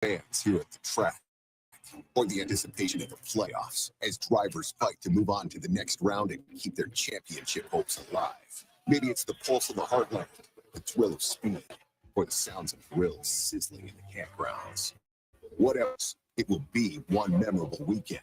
fans here at the track, or the anticipation of the playoffs as drivers fight to move on to the next round and keep their championship hopes alive. Maybe it's the pulse of the heartland, the thrill of speed, or the sounds of grills sizzling in the campgrounds. What else? It will be one memorable weekend.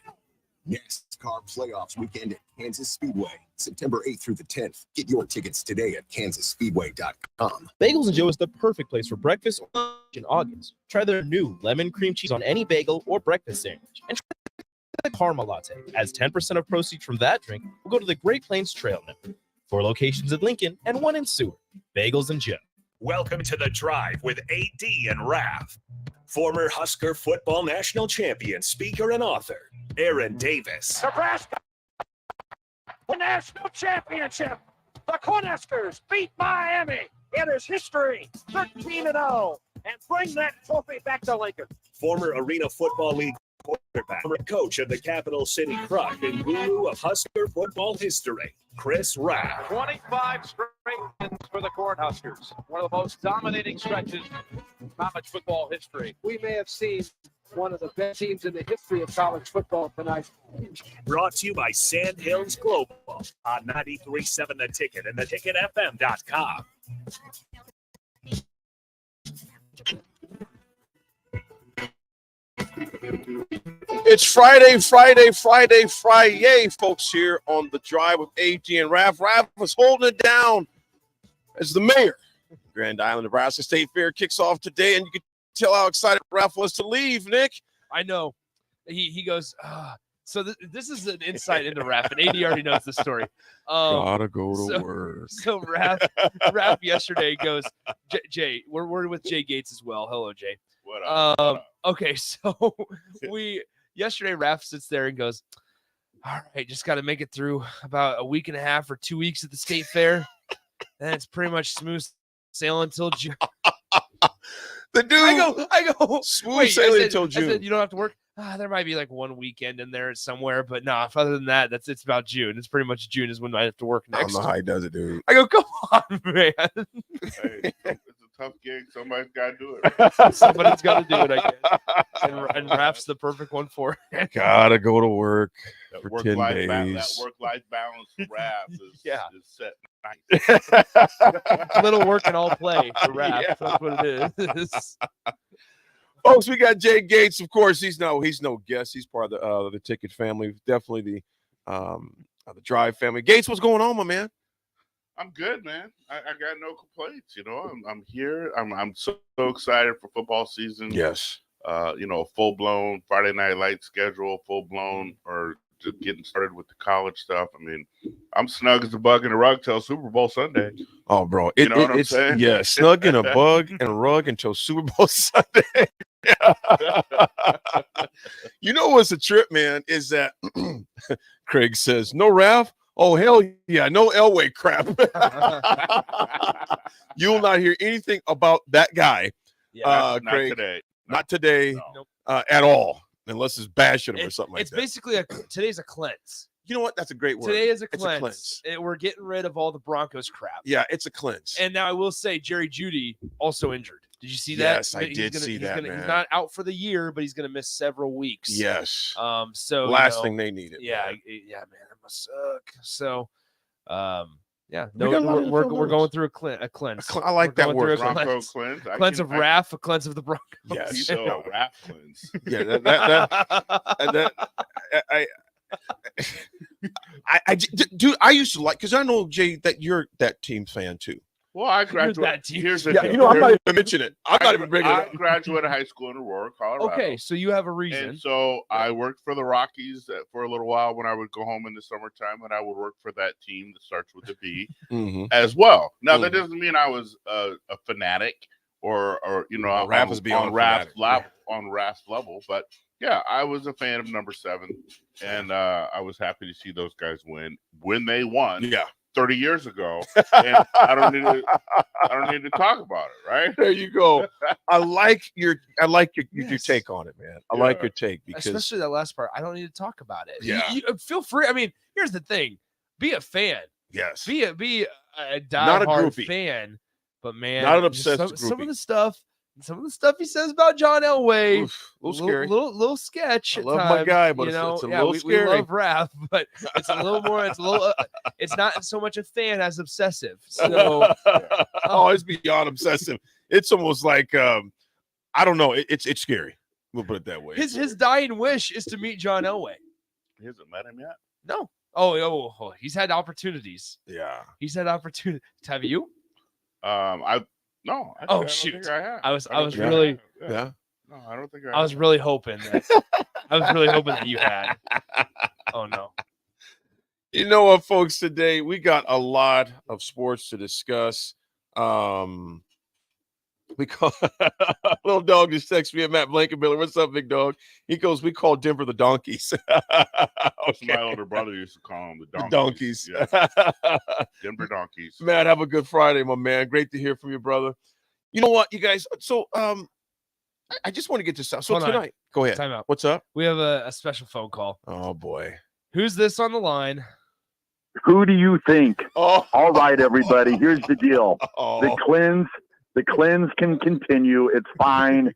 NASCAR Playoffs Weekend at Kansas Speedway, September 8th through the 10th. Get your tickets today at kansasspeedway.com. Bagels & Joe is the perfect place for breakfast or lunch in August. Try their new lemon cream cheese on any bagel or breakfast sandwich. And try the caramel latte, as 10% of proceeds from that drink will go to the Great Plains Trail Network. 4 locations in Lincoln and 1 in Seward. Bagels & Joe. Welcome to The Drive with AD and Raff. Former Husker football national champion, speaker, and author, Aaron Davis. Nebraska, the national championship. The Cornhuskers beat Miami. It is history, 13-0, and bring that trophy back to Lincoln. Former Arena Football League quarterback, former coach of the Capital City Crush, and guru of Husker football history, Chris Raff. 25 straight wins for the Cornhuskers. One of the most dominating stretches in college football history. We may have seen one of the best teams in the history of college football tonight. Brought to you by Sand Hills Global on 93.7 The Ticket and theticketfm.com. It's Friday, folks, here on The Drive with AD and Raff. Raff was holding it down as the mayor. Grand Island, Nebraska State Fair kicks off today, and you can tell how excited Raff was to leave, Nick. I know. He goes, so this is an insight into Raff, and AD already knows the story. Gotta go to work. So Raff yesterday goes, Jay, we're with Jay Gates as well. Hello, Jay. What up? Okay, so yesterday Raff sits there and goes, all right, just got to make it through about a week and a half or 2 weeks at the state fair. And it's pretty much smooth sailing until June. The dude, I go, smooth sailing until June. I said, you don't have to work. There might be like one weekend in there somewhere, but nah, other than that, it's about June. It's pretty much June is when I have to work next. I don't know how he does it, dude. I go, come on, man. Hey, it's a tough gig. Somebody's got to do it. Somebody's got to do it, I guess. And Raff's the perfect one for it. Gotta go to work That for 10 days. That work-life balance for Raff is set nice. A little work and all play for Raff. Yeah. That's what it is. Folks, we got Jay Gates. Of course, he's no guest. He's part of the Ticket family. Definitely the Drive family. Gates, what's going on, my man? I'm good, man. I got no complaints. You know, I'm here. I'm so excited for football season. Yes. Full blown Friday Night Light schedule, full blown, or just getting started with the college stuff. I mean, I'm snug as a bug in a rug till Super Bowl Sunday. Oh, bro. You know what I'm saying? Yeah, snug in a bug and a rug until Super Bowl Sunday. You know what's a trip, man, is that Craig says, no Raff? Oh, hell yeah, no Elway crap. You will not hear anything about that guy, Not Craig. today. Not today No. At all, unless it's bashing him or something like it's that. basically today's a cleanse. You know what? That's a great word. Today is a It's cleanse. We're getting rid of all the Broncos crap. Yeah, it's a cleanse. And now I will say Jerry Jeudy also injured. Did you see that? Yes, I did see that, man. He's not out for the year, but he's going to miss several weeks. Yes. So last thing they needed. Yeah, man, it must suck. So, yeah, we're going through a cleanse. I like that word. Bronco cleanse. Cleanse of Raff, a cleanse of the Broncos. Yes. So Raff cleanse. Yeah, dude, I used to like, because I know, Jay, that you're that team fan too. Well, I graduated. Here's the thing. I'm not even mentioning it. I'm not even bringing it up. I graduated high school in Aurora, Colorado. Okay, so you have a reason. And so I worked for the Rockies for a little while when I would go home in the summertime, and I would work for that team that starts with a B as well. Now, that doesn't mean I was a fanatic or Raff is beyond on Raff's level, but yeah, I was a fan of number 7, and I was happy to see those guys win when they won. Yeah. 30 years ago, and I don't need to talk about it, right? There you go. I like your take on it, man. I like your take, because especially that last part. I don't need to talk about it. Yeah. You feel free. I mean, here's the thing: be a fan. Yes. Be a diehard fan, but man, not an obsessed groupie. Some of the stuff some of the stuff he says about John Elway, Oof, a little scary. little sketch. I at love my times, guy, but you know, it's a yeah, little we scary. love Raff, but it's a little more. It's a little. It's not so much a fan as obsessive. So Oh, it's beyond obsessive. It's almost like I don't know. It's scary. We'll put it that way. his dying wish is to meet John Elway. He hasn't met him yet. No. Oh, he's had opportunities. Yeah. He's had opportunities. Have you? I no. Actually, Oh, I don't shoot. think I have. I was don't was think I really have. Yeah. No, I don't think I was have. really hoping that you had. Oh no. You know what, folks? Today we got a lot of sports to discuss. We call little dog just texted me at Matt Blankenmiller. What's up, big dog? He goes, we call Denver the Donkeys. Okay. My older brother used to call them the Donkeys. The Donkeys. Yeah. Denver Donkeys. Matt, have a good Friday, my man. Great to hear from you, brother. You know what, you guys? So I just want to get this out. So Hold on. tonight, go ahead. Time out. What's up? We have a special phone call. Oh boy. Who's this on the line? Who do you think? Oh, All right, everybody, here's the deal. oh. The cleanse can continue. It's fine.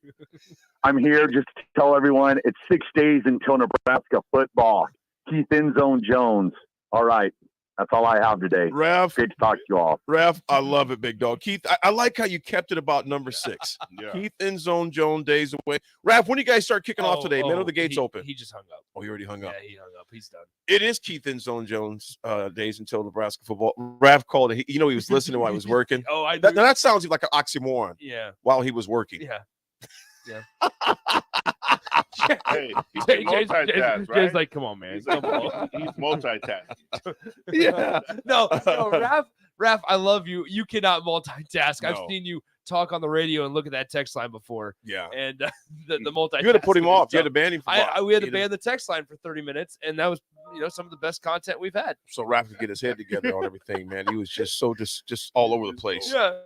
I'm here just to tell everyone it's 6 days until Nebraska football. Keith Endzone Jones. All right. That's all I have today. Raff, Great to talk to you all. Raff, I love it, big dog. Keith, I like how you kept it about number 6. Yeah. Keith Endzone Jones days away. Raff, when do you guys start kicking off today? Man, are the gates open? He just hung up. Oh, you already hung up. Yeah, he hung up. He's done. It is Keith Endzone Jones days until Nebraska football. Raff called it. He was listening while he was working. Oh, I That, do. that sounds like an oxymoron Yeah. while he was working. Yeah. Yeah. Hey, he's Jay's multitask, right? like, come on, man. He's, Come on. he's multitasking. Yeah. No, Raph, I love you. You cannot multitask. I've No. seen you talk on the radio and look at that text line before. Yeah. And the multitasking. You had to put him is off. You had tough. to ban him. We had to ban the text line for 30 minutes, and that was some of the best content we've had. So Raff could get his head together on everything, man. He was just just all over the place. Yeah.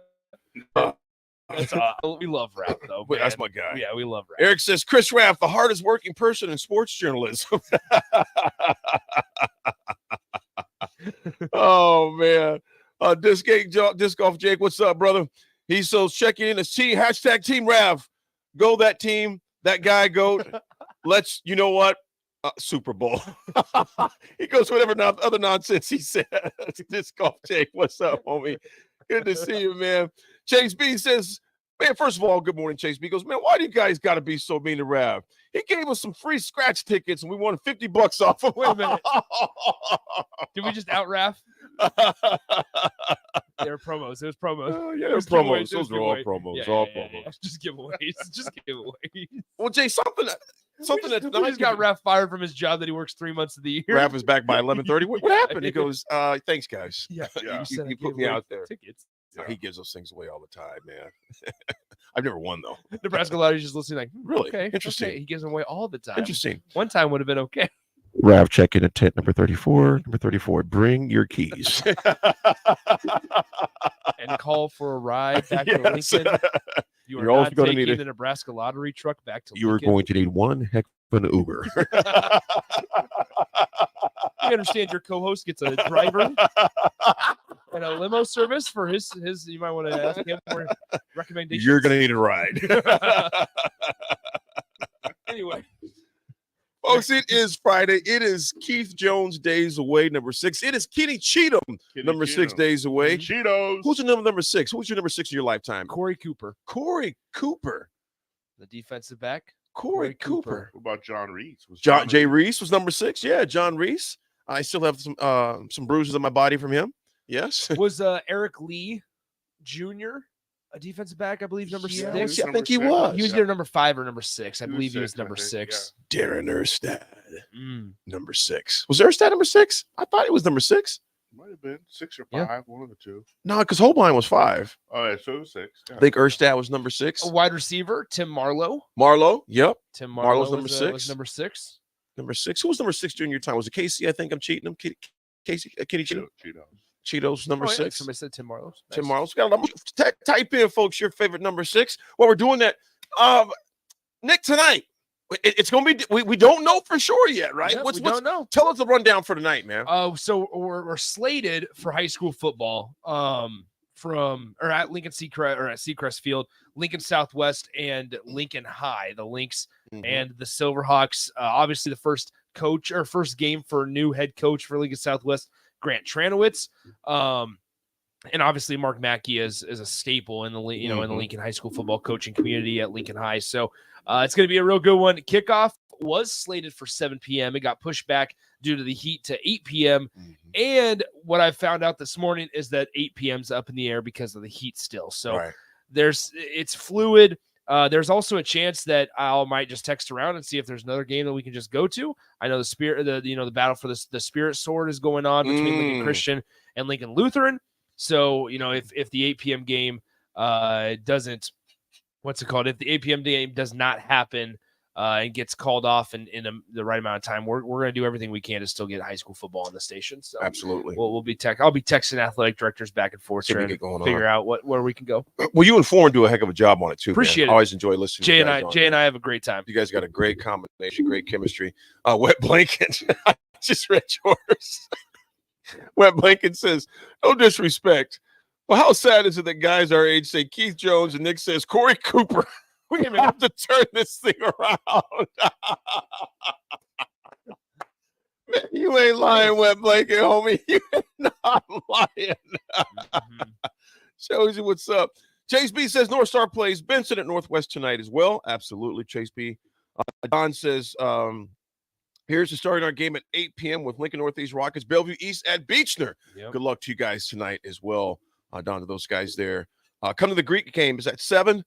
That's we love Raph though. But that's man. my guy. Yeah, we love Raph. Eric says, Chris Raff, the hardest working person in sports journalism. Oh, man. Disc Golf Jake, what's up, brother? He's so checking in. It's hashtag Team Raff. Go that team. That guy, go. Let's, you know what? Super Bowl. He goes whatever other nonsense he says. Disc Golf Jake, what's up, homie? Good to see you, man. Chase B says, man, first of all, good morning, Chase B. He goes, man, why do you guys got to be so mean to Rav? He gave us some free scratch tickets and we won $50 off of Wait a minute. Did we just out Raph? They were promos. It was promos. Oh, yeah, It they're was promos. giveaways. Those are all promos. All promos. Just giveaways. Just giveaways. Well, Jay, something that we just got Raph fired from his job that he works 3 months of the year. Raph is back by 11:30. What happened? He goes, thanks, guys. Yeah. Yeah. said I You put gave me away out there. Tickets. He gives those things away all the time, man. I've never won, though. Nebraska Lottery's just listening like, Really? okay, Interesting. okay. He gives them away all the time. Interesting. One time would have been okay. Rav, check in at tent number 34. Number 34, bring your keys. And call for a ride back Yes. to Lincoln. You are You're also not gonna taking need the Nebraska Lottery truck back to You are Lincoln. going to need one heck of an Uber. I understand your co-host gets a driver and a limo service for his. You might want to ask him for recommendations. You're going to need a ride. Anyway, Folks, it is Friday. It is Keith Jones days away, number 6. It is Kenny Cheatham, number 6 days away. Cheetos. Who's your number 6? Who's your number 6 in your lifetime? Corey Cooper, Corey Cooper. the defensive back. Corey Cooper. What about John Reese? Was John Jay Reese was number 6. Yeah, John Reese. I still have some bruises on my body from him. Yes. Was Eric Lee Jr. a defensive back? I believe number Yeah, 6. I number think he 6. was. He was either number 5 or number 6. I He was believe he was 6, I number think, 6. Darren Erstad, Mm. number 6. Was Erstad number 6? I thought it was number 6. Might have been 6 or 5, Yeah. one of the two. No, because Holbein was 5. Oh, yeah, so it was 6. Yeah. I think Erstad was number 6. A wide receiver, Tim Marlowe. Marlowe, yep. Tim Marlowe's Marlowe number was, 6. was number 6. Number 6. Who was number 6 during your time? Was it Casey? I think I'm cheating him. Casey, Kenny Cheatham. Cheetos. Cheetos, number Oh, yeah, 6. Somebody said Tim Marlowe. Tim Nice. Marlowe's got a number. Type in, folks, your favorite number 6. While we're doing that, Nick, tonight, it's going to be, we don't know for sure yet, right? Yeah, we don't know. Tell us the rundown for tonight, man. So we're slated for high school football at Lincoln Seacrest or at Seacrest Field, Lincoln Southwest and Lincoln High, the Lynx and the Silverhawks. Obviously, the first game for new head coach for Lincoln Southwest, Grant Tranowitz. And obviously Mark Mackey is a staple in the in the Lincoln High School football coaching community at Lincoln High. So it's going to be a real good one. Kickoff was slated for 7 p.m. It got pushed back due to the heat to 8 p.m. And what I found out this morning is that 8 p.m. is up in the air because of the heat still. So it's fluid. There's also a chance that I might just text around and see if there's another game that we can just go to. I know the battle for the Spirit Sword is going on between Lincoln Christian and Lincoln Lutheran. So, if the 8 p.m. game doesn't, if the 8 p.m. game does not happen and gets called off in the right amount of time, we're going to do everything we can to still get high school football on the station. So absolutely, I'll be texting athletic directors back and forth trying to figure out where we can go. Well, you and Foreign do a heck of a job on it too. Appreciate it. I always enjoy listening. Jay and I have a great time. You guys got a great combination, great chemistry. Wet Blanket, I just read yours. Wet Blanket says, no disrespect. Well, how sad is it that guys our age say Keith Jones and Nick says Corey Cooper? We have to turn this thing around. Man, you ain't lying, Wet Blanket, homie. You ain't not lying. Shows you what's up. Chase B says North Star plays Benson at Northwest tonight as well. Absolutely, Chase B. Don says, here's the starting our game at 8 p.m. with Lincoln Northeast Rockets, Bellevue East at Beechner. Yep. Good luck to you guys tonight as well. Down to those guys there. Come to the Greek game. Is at 7?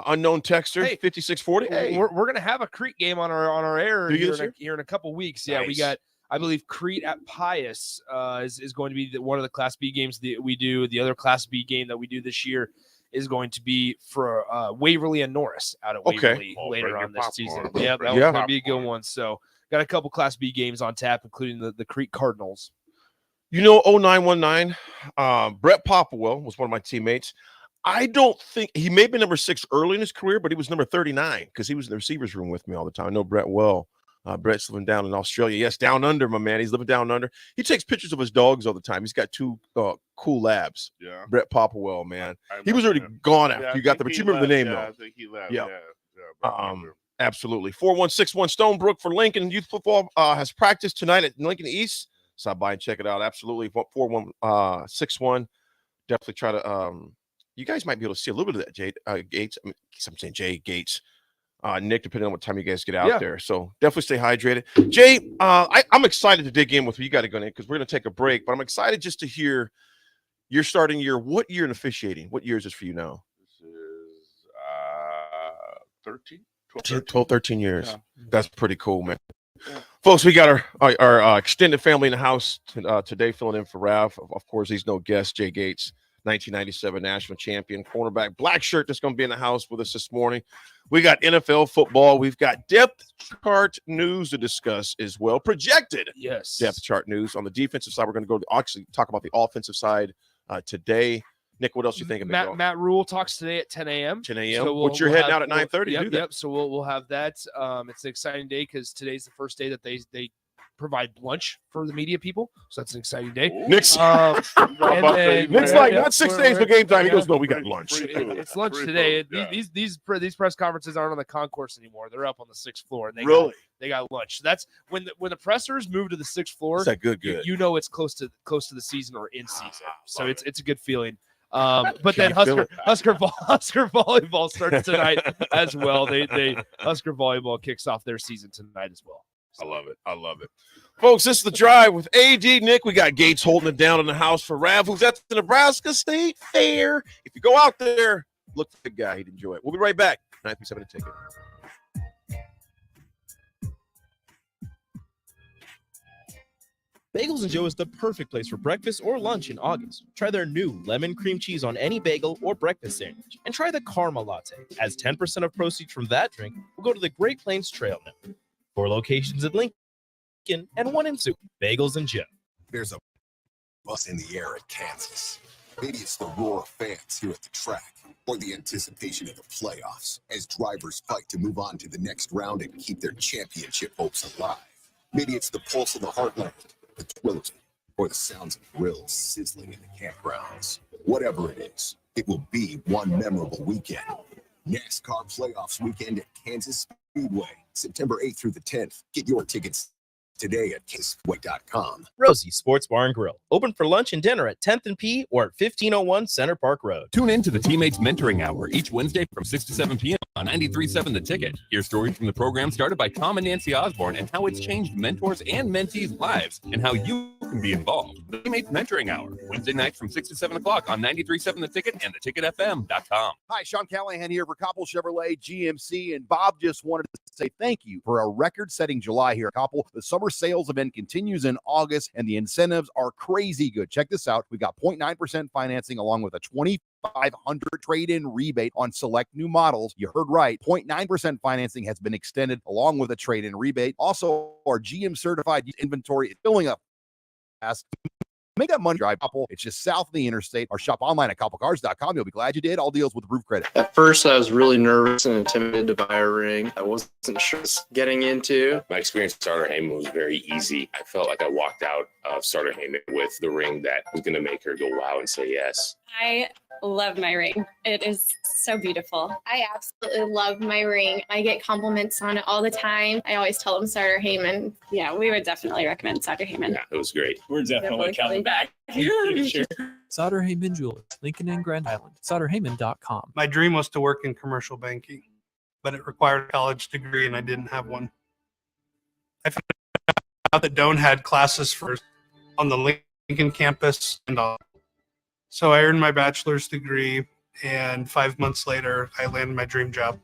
Unknown texter, 5640. Hey, we're going to have a Crete game on our air here in a couple weeks. Yeah, we got, I believe, Crete at Pius is going to be one of the Class B games that we do. The other Class B game that we do this year is going to be for Waverly and Norris out at Waverly later on this season. Yeah, that one's going to be a good one. So got a couple Class B games on tap, including the Crete Cardinals. 0919, Brett Popwell was one of my teammates. I don't think he may be number 6 early in his career, but he was number 39 because he was in the receivers room with me all the time. I know Brett well. Brett's living down in Australia. Yes, down under, my man. He's living down under. He takes pictures of his dogs all the time. He's got 2 cool labs. Yeah. Brett Popwell, man. He was already gone after you got there, but you remember the name, though. I think he left. Yeah. Absolutely. 4161 Stonebrook for Lincoln Youth Football has practice tonight at Lincoln East. Stop by and check it out. Absolutely. 4161. Definitely try to you guys might be able to see a little bit of that, Jay Gates. I'm saying Jay Gates. Nick, depending on what time you guys get out there. So definitely stay hydrated. Jay, I'm excited to dig in with you got to go in because we're going to take a break, but I'm excited just to hear your starting year. What year in officiating? What year is this for you now? This is 13. 13 years. Yeah. That's pretty cool, man. Yeah. Folks, we got our extended family in the house today filling in for Raff. Of course, he's no guest. Jay Gates, 1997 national champion, cornerback, black shirt that's going to be in the house with us this morning. We got NFL football. We've got depth chart news to discuss as well. Projected depth chart news. On the defensive side, we're going to go actually talk about the offensive side today. Nick, what else you think about? Matt Rule talks today at 10 a.m. 10 a.m. So which you're heading out at 9:30. Yep. So we'll have that. It's an exciting day because today's the first day that they provide lunch for the media people. So that's an exciting day. Nick's Nick's like, not 6 days for game time. He goes, no, we got lunch. It's lunch today. These press conferences aren't on the concourse anymore. They're up on the 6th floor. And they got lunch. So that's when the pressers move to the 6th floor. Is that good? You know it's close to the season or in season. So it's a good feeling. But then Husker volleyball starts tonight as well. Husker volleyball kicks off their season tonight as well. So. I love it. Folks, this is The Drive with AD Nick. We got Gates holding it down in the house for Rav, who's at the Nebraska State Fair. If you go out there, look for the guy. He'd enjoy it. We'll be right back. 937 Ticket. Bagels & Joe is the perfect place for breakfast or lunch in August. Try their new lemon cream cheese on any bagel or breakfast sandwich. And try the Karma Latte, as 10% of proceeds from that drink will go to the Great Plains Trail Network. 4 locations in Lincoln and 1 in Sioux. Bagels & Joe. There's a bus in the air at Kansas. Maybe it's the roar of fans here at the track, or the anticipation of the playoffs as drivers fight to move on to the next round and keep their championship hopes alive. Maybe it's the pulse of the heartland, the thrills, or the sounds of grills sizzling in the campgrounds. Whatever it is, it will be one memorable weekend. NASCAR Playoffs weekend at Kansas Speedway, September 8th through the 10th. Get your tickets today at kansasway.com. Rosie Sports Bar and Grill, open for lunch and dinner at 10th and P or at 1501 Center Park Road. Tune in to the Teammates Mentoring Hour each Wednesday from 6 to 7 p.m. on 93.7 The Ticket. Hear stories from the program started by Tom and Nancy Osborne and how it's changed mentors and mentees' lives and how you can be involved. The Teammates Mentoring Hour, Wednesday nights from 6 to 7 o'clock on 93.7 The Ticket and theticketfm.com. Hi, Sean Callahan here for Koppel Chevrolet GMC, and Bob just wanted to say thank you for a record-setting July here at Koppel. The summer sales event continues in August, and the incentives are crazy good. Check this out. We've got 0.9% financing along with a $2,500 trade-in rebate on select new models. You heard right. 0.9% financing has been extended along with a trade-in rebate. Also, our GM-certified inventory is filling up fast. Make that money drive Koppel. It's just south of the interstate, or shop online at koppelcars.com. You'll be glad you did. All deals with roof credit. At first, I was really nervous and intimidated to buy a ring. I wasn't sure what getting into. My experience with Starter Heyman was very easy. I felt like I walked out of Starter Heyman with the ring that was going to make her go wow and say yes. I love my ring. It is so beautiful. I absolutely love my ring. I get compliments on it all the time. I always tell them Starter Heyman. Yeah, we would definitely recommend Starter Heyman. Yeah, it was great. We're definitely coming back. Sure. Sauter Heyman Jewelers, Lincoln and Grand Island. SauterHeyman.com. My dream was to work in commercial banking, but it required a college degree and I didn't have one. I found out that Doane had classes on the Lincoln campus and all. So I earned my bachelor's degree, and 5 months later, I landed my dream job.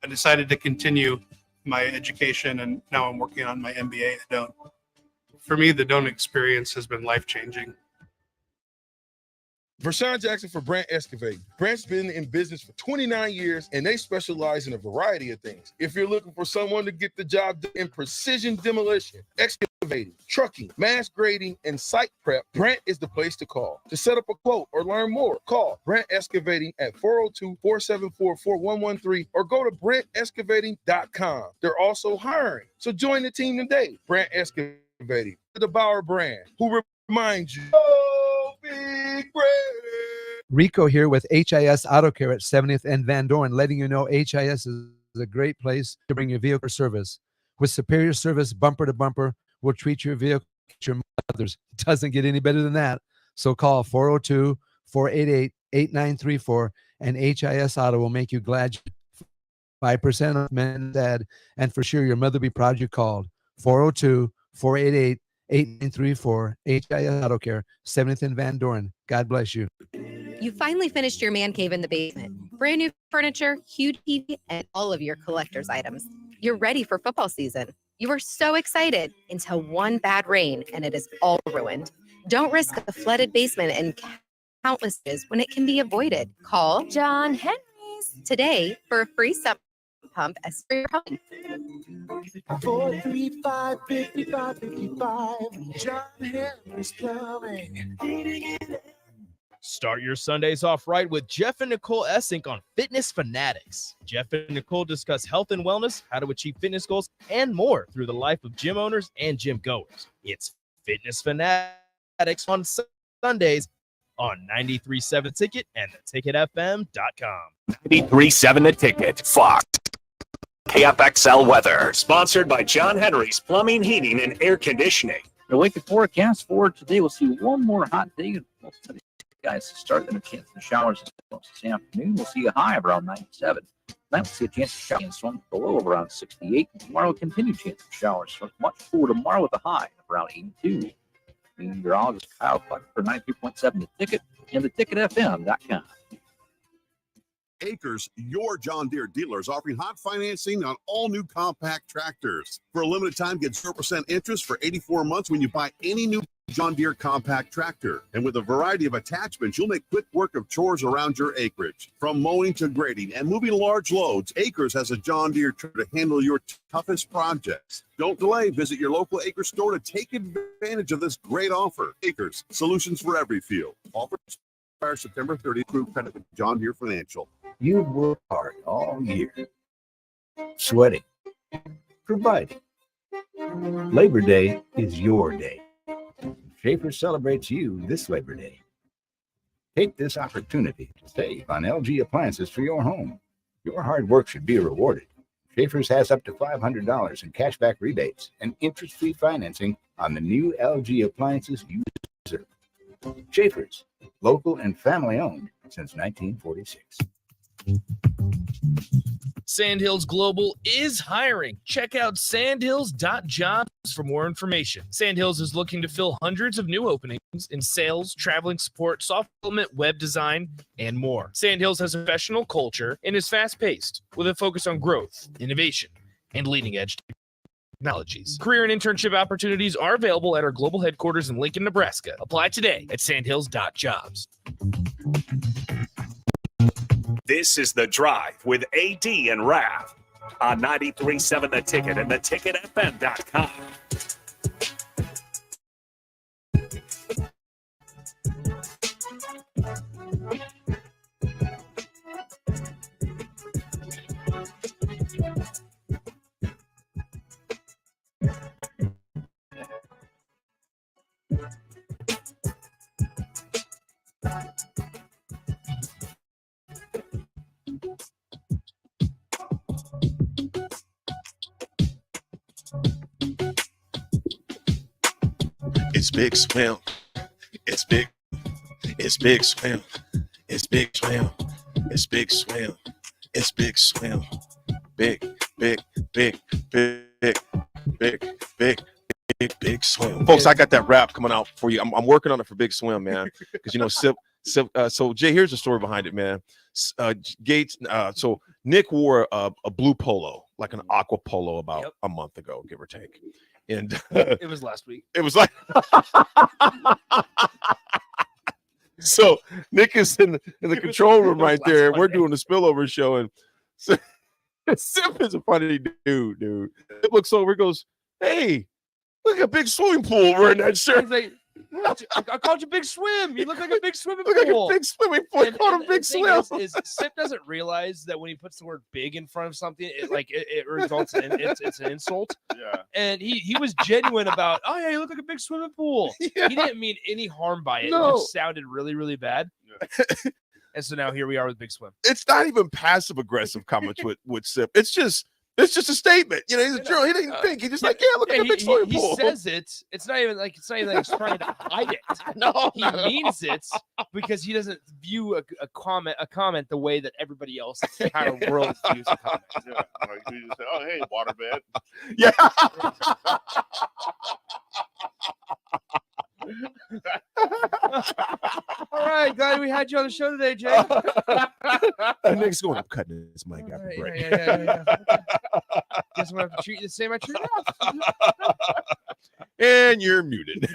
I decided to continue my education, and now I'm working on my MBA at Doane. For me, the Doane experience has been life-changing. Vershawn Jackson for Brandt Excavating. Brandt's been in business for 29 years, and they specialize in a variety of things. If you're looking for someone to get the job done in precision demolition, excavating, trucking, mass grading, and site prep, Brandt is the place to call. To set up a quote or learn more, call Brandt Excavating at 402-474-4113 or go to BrandtExcavating.com. They're also hiring, so join the team today. Brandt Excavating, the Bauer brand, who reminds you, Big Brand. Rico here with HIS Auto Care at 70th and Van Dorn, letting you know HIS is a great place to bring your vehicle service. With superior service, bumper to bumper, we'll treat your vehicle like your mother's. It doesn't get any better than that. So call 402-488-8934 and HIS Auto will make you glad. 5% off men's ad, and for sure your mother will be proud you called. 402-488-8934 HIS Auto Care, 7th and Van Dorn. God bless you. You finally finished your man cave in the basement. Brand new furniture, huge TV, and all of your collector's items. You're ready for football season. You were so excited until one bad rain and it is all ruined. Don't risk a flooded basement and countless days when it can be avoided. Call John Henry's today for a free sump pump as for your home. 435-5555. John Henry's Plumbing. Start your Sundays off right with Jeff and Nicole Essink on Fitness Fanatics. Jeff and Nicole discuss health and wellness, how to achieve fitness goals, and more through the life of gym owners and gym goers. It's Fitness Fanatics on Sundays on 93.7 The Ticket and theticketfm.com. 93.7 The Ticket. Fox. KFXL weather. Sponsored by John Henry's Plumbing, Heating, and Air Conditioning. The Lincoln forecast for today, we'll see one more hot day. Guys start in a chance of showers this afternoon. We'll see a high of around 97. Tonight we'll see a chance of showers swung below of around 68. Tomorrow we'll continue chance of showers. So much cooler tomorrow with a high of around 82. Meteorologist Kyle Clark for 93.7 The Ticket and theticketfm.com. Acres, your John Deere dealer, is offering hot financing on all new compact tractors. For a limited time, get 0% interest for 84 months when you buy any new John Deere compact tractor. And with a variety of attachments, you'll make quick work of chores around your acreage. From mowing to grading and moving large loads, Acres has a John Deere tractor to handle your toughest projects. Don't delay. Visit your local Acres store to take advantage of this great offer. Acres, solutions for every field. Offer expires September 30th through credit with John Deere Financial. You've worked hard all year, sweating, providing. Labor Day is your day. Schaefer celebrates you this Labor Day. Take this opportunity to save on LG appliances for your home. Your hard work should be rewarded. Schaefer's has up to $500 in cashback rebates and interest-free financing on the new LG appliances you deserve. Schaefer's, local and family-owned since 1946. Sandhills Global is hiring. Check out sandhills.jobs for more information. Sandhills is looking to fill hundreds of new openings in sales, traveling support, software development, web design, and more. Sandhills has a professional culture and is fast-paced with a focus on growth, innovation, and leading-edge technologies. Career and internship opportunities are available at our global headquarters in Lincoln, Nebraska. Apply today at sandhills.jobs. This is The Drive with AD and Raff on 93.7 The Ticket and theticketfm.com. It's Big Swim. It's big. It's Big Swim. It's Big Swim. It's Big Swim. It's Big Swim. Big, big, big, big, big, big, big swim. Folks, I got that rap coming out for you. I'm working on it for Big Swim, man. Because, you know, so Jay, here's the story behind it, man. Gates, so Nick wore a blue polo, like an aqua polo about a month ago, give or take. And it was last week. It was like so Nick is in the control room right there, and we're doing the spillover show, and Sip is a funny dude. It looks over, goes, "Hey, look at a big swimming pool over in that shirt." I called you Big Swim. You look like a big swimming Look pool. like a big swimming pool. I called him Big Swim. Is Sip doesn't realize that when he puts the word "big" in front of something, it results in it's an insult. Yeah. And he was genuine about, oh yeah, you look like a big swimming pool. Yeah. He didn't mean any harm by it. No. It just sounded really, really bad. Yeah. And so now here we are with Big Swim. It's not even passive aggressive comments with Sip. It's just a statement. You know, he's a journalist. He didn't think. He's just like, yeah, look at the big swimming pool. He says it. It's not even like he's trying to hide it. No, he means it because he doesn't view a comment the way that everybody else in the entire world views a comment. Yeah, like you just say, "Oh, hey, waterbed." Yeah. All right, glad we had you on the show today, Jay. Nick's going, I'm cutting this mic after break. Yeah. Guess I'm gonna have to treat you the same I treat you. And you're muted.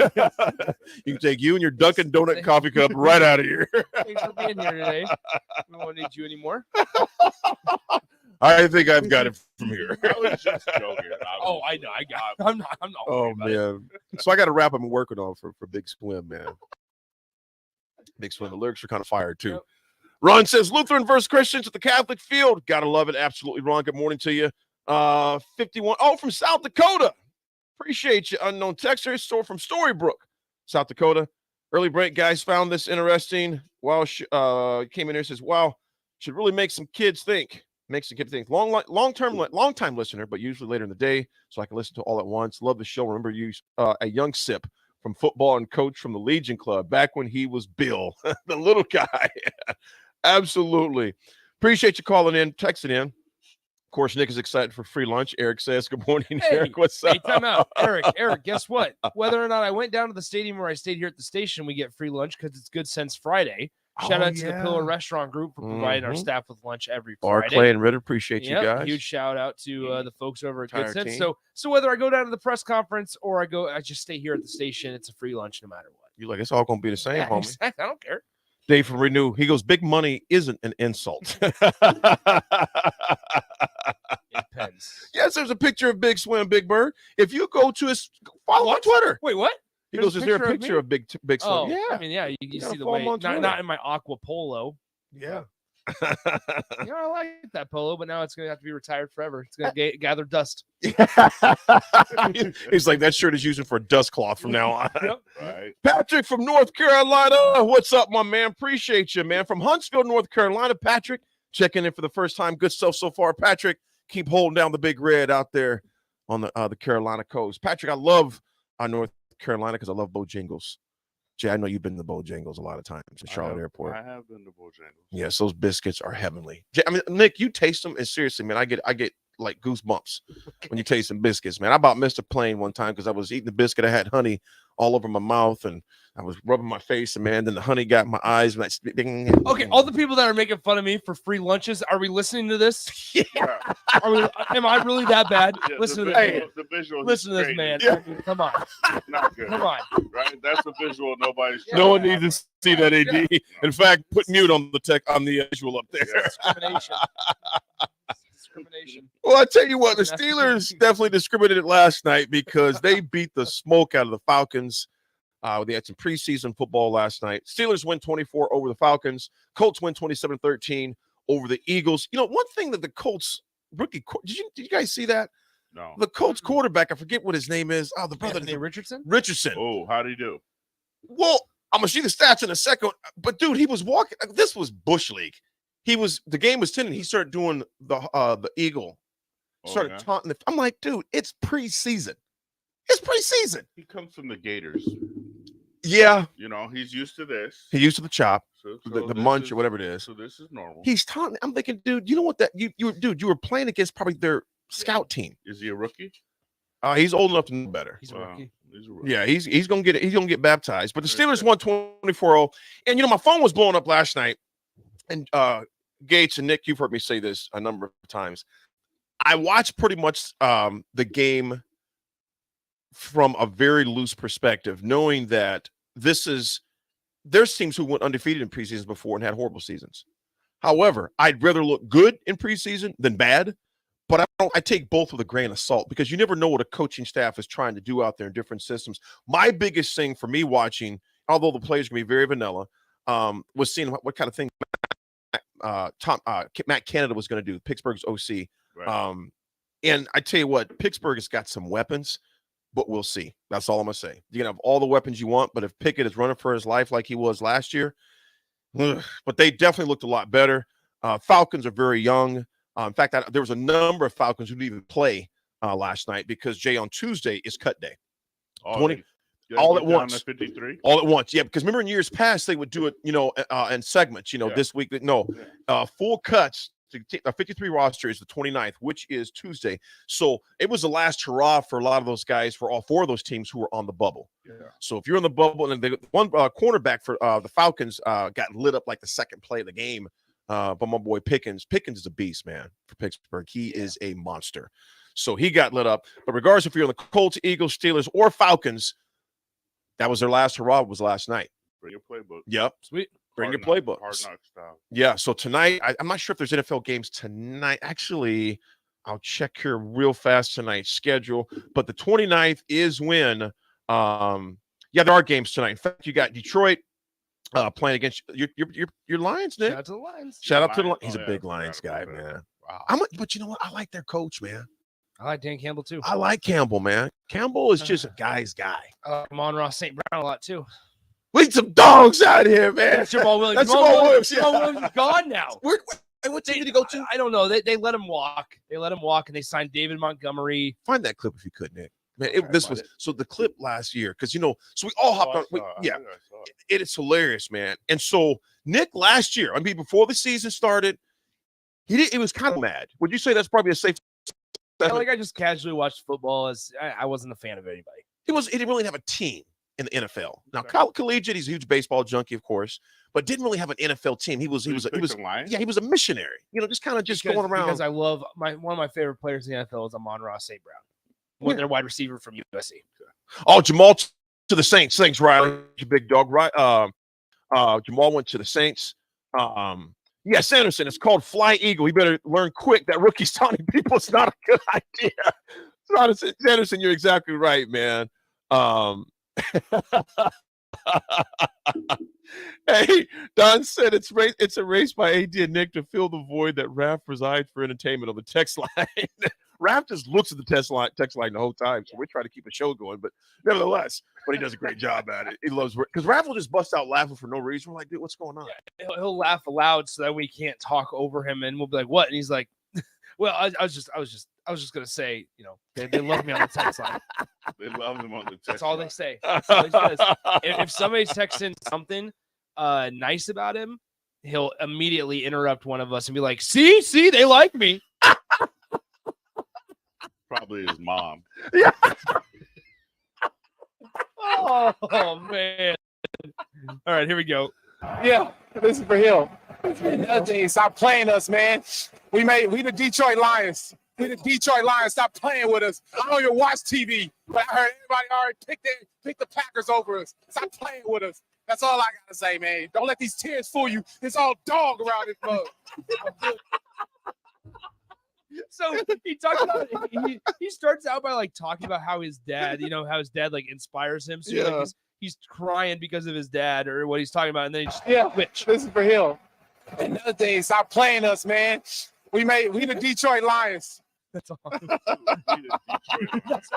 You can take you and your Dunkin' Donut coffee cup right out of here. Thanks for being here today. We won't need you anymore. I think I've got it from here. I was just joking. I know. I'm not. Oh man. So I got a rap I'm working on for Big Swim, man. Big Swim. The lyrics are kind of fire too. Yep. Ron says Lutheran versus Christians at the Catholic field. Gotta love it. Absolutely, Ron. Good morning to you. 51. Oh, from South Dakota. Appreciate you, unknown texter. So from Storybrooke, South Dakota. Early break guys found this interesting. Wow, came in here and says, "Wow, should really make some kids think." Makes the kid think. Long time listener, but usually later in the day, so I can listen to all at once. Love the show. Remember you, a young Sip from football and coach from the Legion Club back when he was Bill, the little guy. Absolutely. Appreciate you calling in, texting in. Of course, Nick is excited for free lunch. Eric says, "Good morning, Eric. What's up?" Hey, time out. Eric, guess what? Whether or not I went down to the stadium or I stayed here at the station, we get free lunch because it's Good Sense Friday. Shout out to the Pillar Restaurant Group for providing our staff with lunch every Friday. Clay and Ritter, appreciate you guys. Huge shout out to the folks over at Entire Good Sense. team. So whether I go down to the press conference or I just stay here at the station, it's a free lunch no matter what. You're like, it's all going to be the same, homie. Exactly. I don't care. Dave from Renew, he goes, big money isn't an insult. It depends. Yes, there's a picture of Big Swim, Big Bird. If you go to his, follow on Twitter. Wait, what? He goes, is there a picture of Big Swim? Oh, yeah. I mean, yeah, you see the follow way. him on Twitter. Not in my aqua polo. Yeah. I like that polo, but now it's going to have to be retired forever. It's going to gather dust. He's like, that shirt is using for a dust cloth from now on. Yep. Right. Patrick from North Carolina. What's up, my man? Appreciate you, man. From Huntsville, North Carolina. Patrick, checking in for the first time. Good stuff so far. Patrick, keep holding down the big red out there on the Carolina coast. Patrick, I love North Carolina because I love Bojangles. Jay, I know you've been to Bojangles a lot of times at Charlotte Airport. I have been to Bojangles. Yes, those biscuits are heavenly. Jay, I mean, Nick, you taste them, and seriously, man, I get like goosebumps when you taste some biscuits, man. I about missed a plane one time because I was eating the biscuit. I had honey all over my mouth, and I was rubbing my face, and man, then the honey got in my eyes. And Okay, all the people that are making fun of me for free lunches, are we listening to this? Yeah. Am I really that bad? Yeah, Listen to the visual. Listen to this, man. Yeah. I mean, come on. Not good. Come on. Right? That's a visual nobody's. No one needs to see that, AD. In fact, put mute on the visual up there. Discrimination. Well, I tell you what, the Steelers definitely discriminated last night because they beat the smoke out of the Falcons. They had some preseason football last night. Steelers win 24 over the Falcons. Colts win 27-13 over the Eagles. You know, one thing that the Colts rookie did you guys see that? No. The Colts quarterback, I forget what his name is. Oh, the brother Anthony Richardson. Oh, how'd he do? Well, I'm gonna see the stats in a second. But dude, he was walking. This was Bush League. The game was 10, and he started doing the eagle. Started taunting. I'm like, dude, it's preseason. It's preseason. He comes from the Gators. Yeah. You know, he's used to this. He used to the chop, So the this munch, or whatever it is. So this is normal. He's taunting. I'm thinking, dude, you know what that you were playing against probably their scout team. Is he a rookie? He's old enough to know better. He's a rookie. He's a rookie. Yeah, he's gonna get it. He's gonna get baptized. But the Steelers won 24-0. And you know, my phone was blowing up last night. And Gates and Nick, you've heard me say this a number of times. I watched pretty much the game from a very loose perspective, knowing that there's teams who went undefeated in preseasons before and had horrible seasons. However, I'd rather look good in preseason than bad, but I take both with a grain of salt because you never know what a coaching staff is trying to do out there in different systems. My biggest thing for me watching, although the players can be very vanilla, was seeing what kind of thing Matt Canada was going to do, Pittsburgh's OC. Right. And I tell you what, Pittsburgh has got some weapons, but we'll see. That's all I'm going to say. You can have all the weapons you want, but if Pickett is running for his life like he was last year, but they definitely looked a lot better. Falcons are very young. In fact, there was a number of Falcons who didn't even play last night because, Jay, on Tuesday is cut day. 20 all at once. 53? All at once, yeah. Because remember, in years past, they would do it, in segments. This week, full cuts. The 53 roster is the 29th, which is Tuesday. So it was the last hurrah for a lot of those guys, for all four of those teams who were on the bubble. Yeah. So if you're on the bubble, and the one cornerback for the Falcons got lit up like the second play of the game by my boy Pickens. Pickens is a beast, man, for Pittsburgh. He is a monster. So he got lit up. But regardless if you're on the Colts, Eagles, Steelers, or Falcons, that was their last hurrah, was last night. Bring your playbook. Yep. Sweet. Bring your playbooks. Hard knock style. Yeah, so tonight, I'm not sure if there's NFL games tonight. Actually, I'll check here real fast tonight's schedule. But the 29th is when, there are games tonight. In fact, you got Detroit playing against your Lions, Nick. Shout out to the Lions. Shout out to the Lions. He's a big Lions guy, man. Wow. But you know what? I like their coach, man. I like Dan Campbell, too. I like Campbell, man. Campbell is just a guy's guy. I like Amon-Ra St. Brown a lot, too. We need some dogs out here, man. That's Jamal Williams. That's Jamal Williams. Jamal Williams is gone now. What team did he go to? I don't know. They let him walk. And they signed David Montgomery. Find that clip if you could, Nick. Man, the clip last year, because so we all hopped on. It is hilarious, man. And so Nick last year, before the season started, he was kind of mad. Would you say that's probably a safe? I just casually watched football. I wasn't a fan of anybody. He didn't really have a team in the NFL. Now, collegiate, he's a huge baseball junkie, of course, but didn't really have an NFL team. He was a missionary. Just going around. Because I love one of my favorite players in the NFL is Amon-Ra St. Brown, their wide receiver from USC. Oh, Jamal to the Saints. Thanks, Riley, you big dog. Right? Jamal went to the Saints. Sanderson. It's called Fly Eagle. You better learn quick that rookies taunting people is not a good idea. Sanderson, you're exactly right, man. Hey, Don said it's a race by AD and Nick to fill the void that Raff resides for entertainment on the text line. Raff just looks at the text line the whole time, so we're trying to keep a show going. But nevertheless, he does a great job at it. He loves because Raff will just bust out laughing for no reason. We're like, dude, what's going on? Yeah, he'll laugh aloud so that we can't talk over him, and we'll be like, "What?" And he's like, "Well, I was just gonna say, they love me on the text line. They love him on the text. That's all they say. That's all he says. If somebody texts in something nice about him, he'll immediately interrupt one of us and be like, "See, they like me." Probably his mom. Yeah. Oh man. All right, here we go. Yeah, this is for him. Another thing, stop playing us, man. We the Detroit Lions. We the Detroit Lions. Stop playing with us. I don't even watch TV, but I heard everybody already pick the Packers over us. Stop playing with us. That's all I gotta say, man. Don't let these tears fool you. It's all dog around this mug. So he talks about he starts out by like talking about how his dad, how his dad like inspires him. So like, he's crying because of his dad or what he's talking about, and then he just switch. This is for him. Another thing, stop playing us, man. We the Detroit Lions. That's all. That's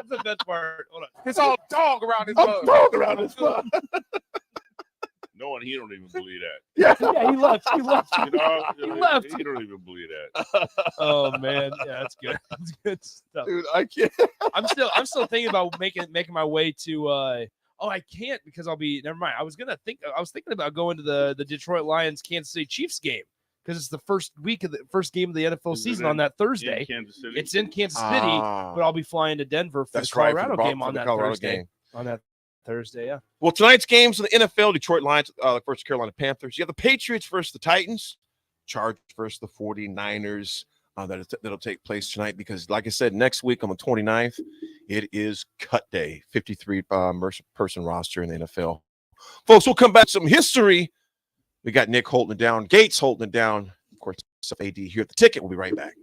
the best part. Hold on. It's all dog around this mug. Dog around this mug. Knowing he don't even believe that. Yeah, he left. He left. He left. He don't even believe that. Oh man, yeah, that's good. That's good stuff. Dude, I can't. I'm still thinking about making my way to. I can't because I'll be. Never mind. I was thinking about going to the Detroit Lions Kansas City Chiefs game because it's the first game of the NFL season on that Thursday. Kansas City? It's in Kansas City, but I'll be flying to Denver for the Colorado game on that Thursday. On that Thursday, yeah. Well, tonight's games in the NFL: Detroit Lions versus Carolina Panthers. You have the Patriots versus the Titans, Chargers versus the 49ers. That'll take place tonight because, like I said, next week on the 29th, it is cut day. 53 person roster in the NFL. Folks, we'll come back to some history. We got Nick holding it down, Gates holding it down. Of course, AD here at the Ticket. We'll be right back.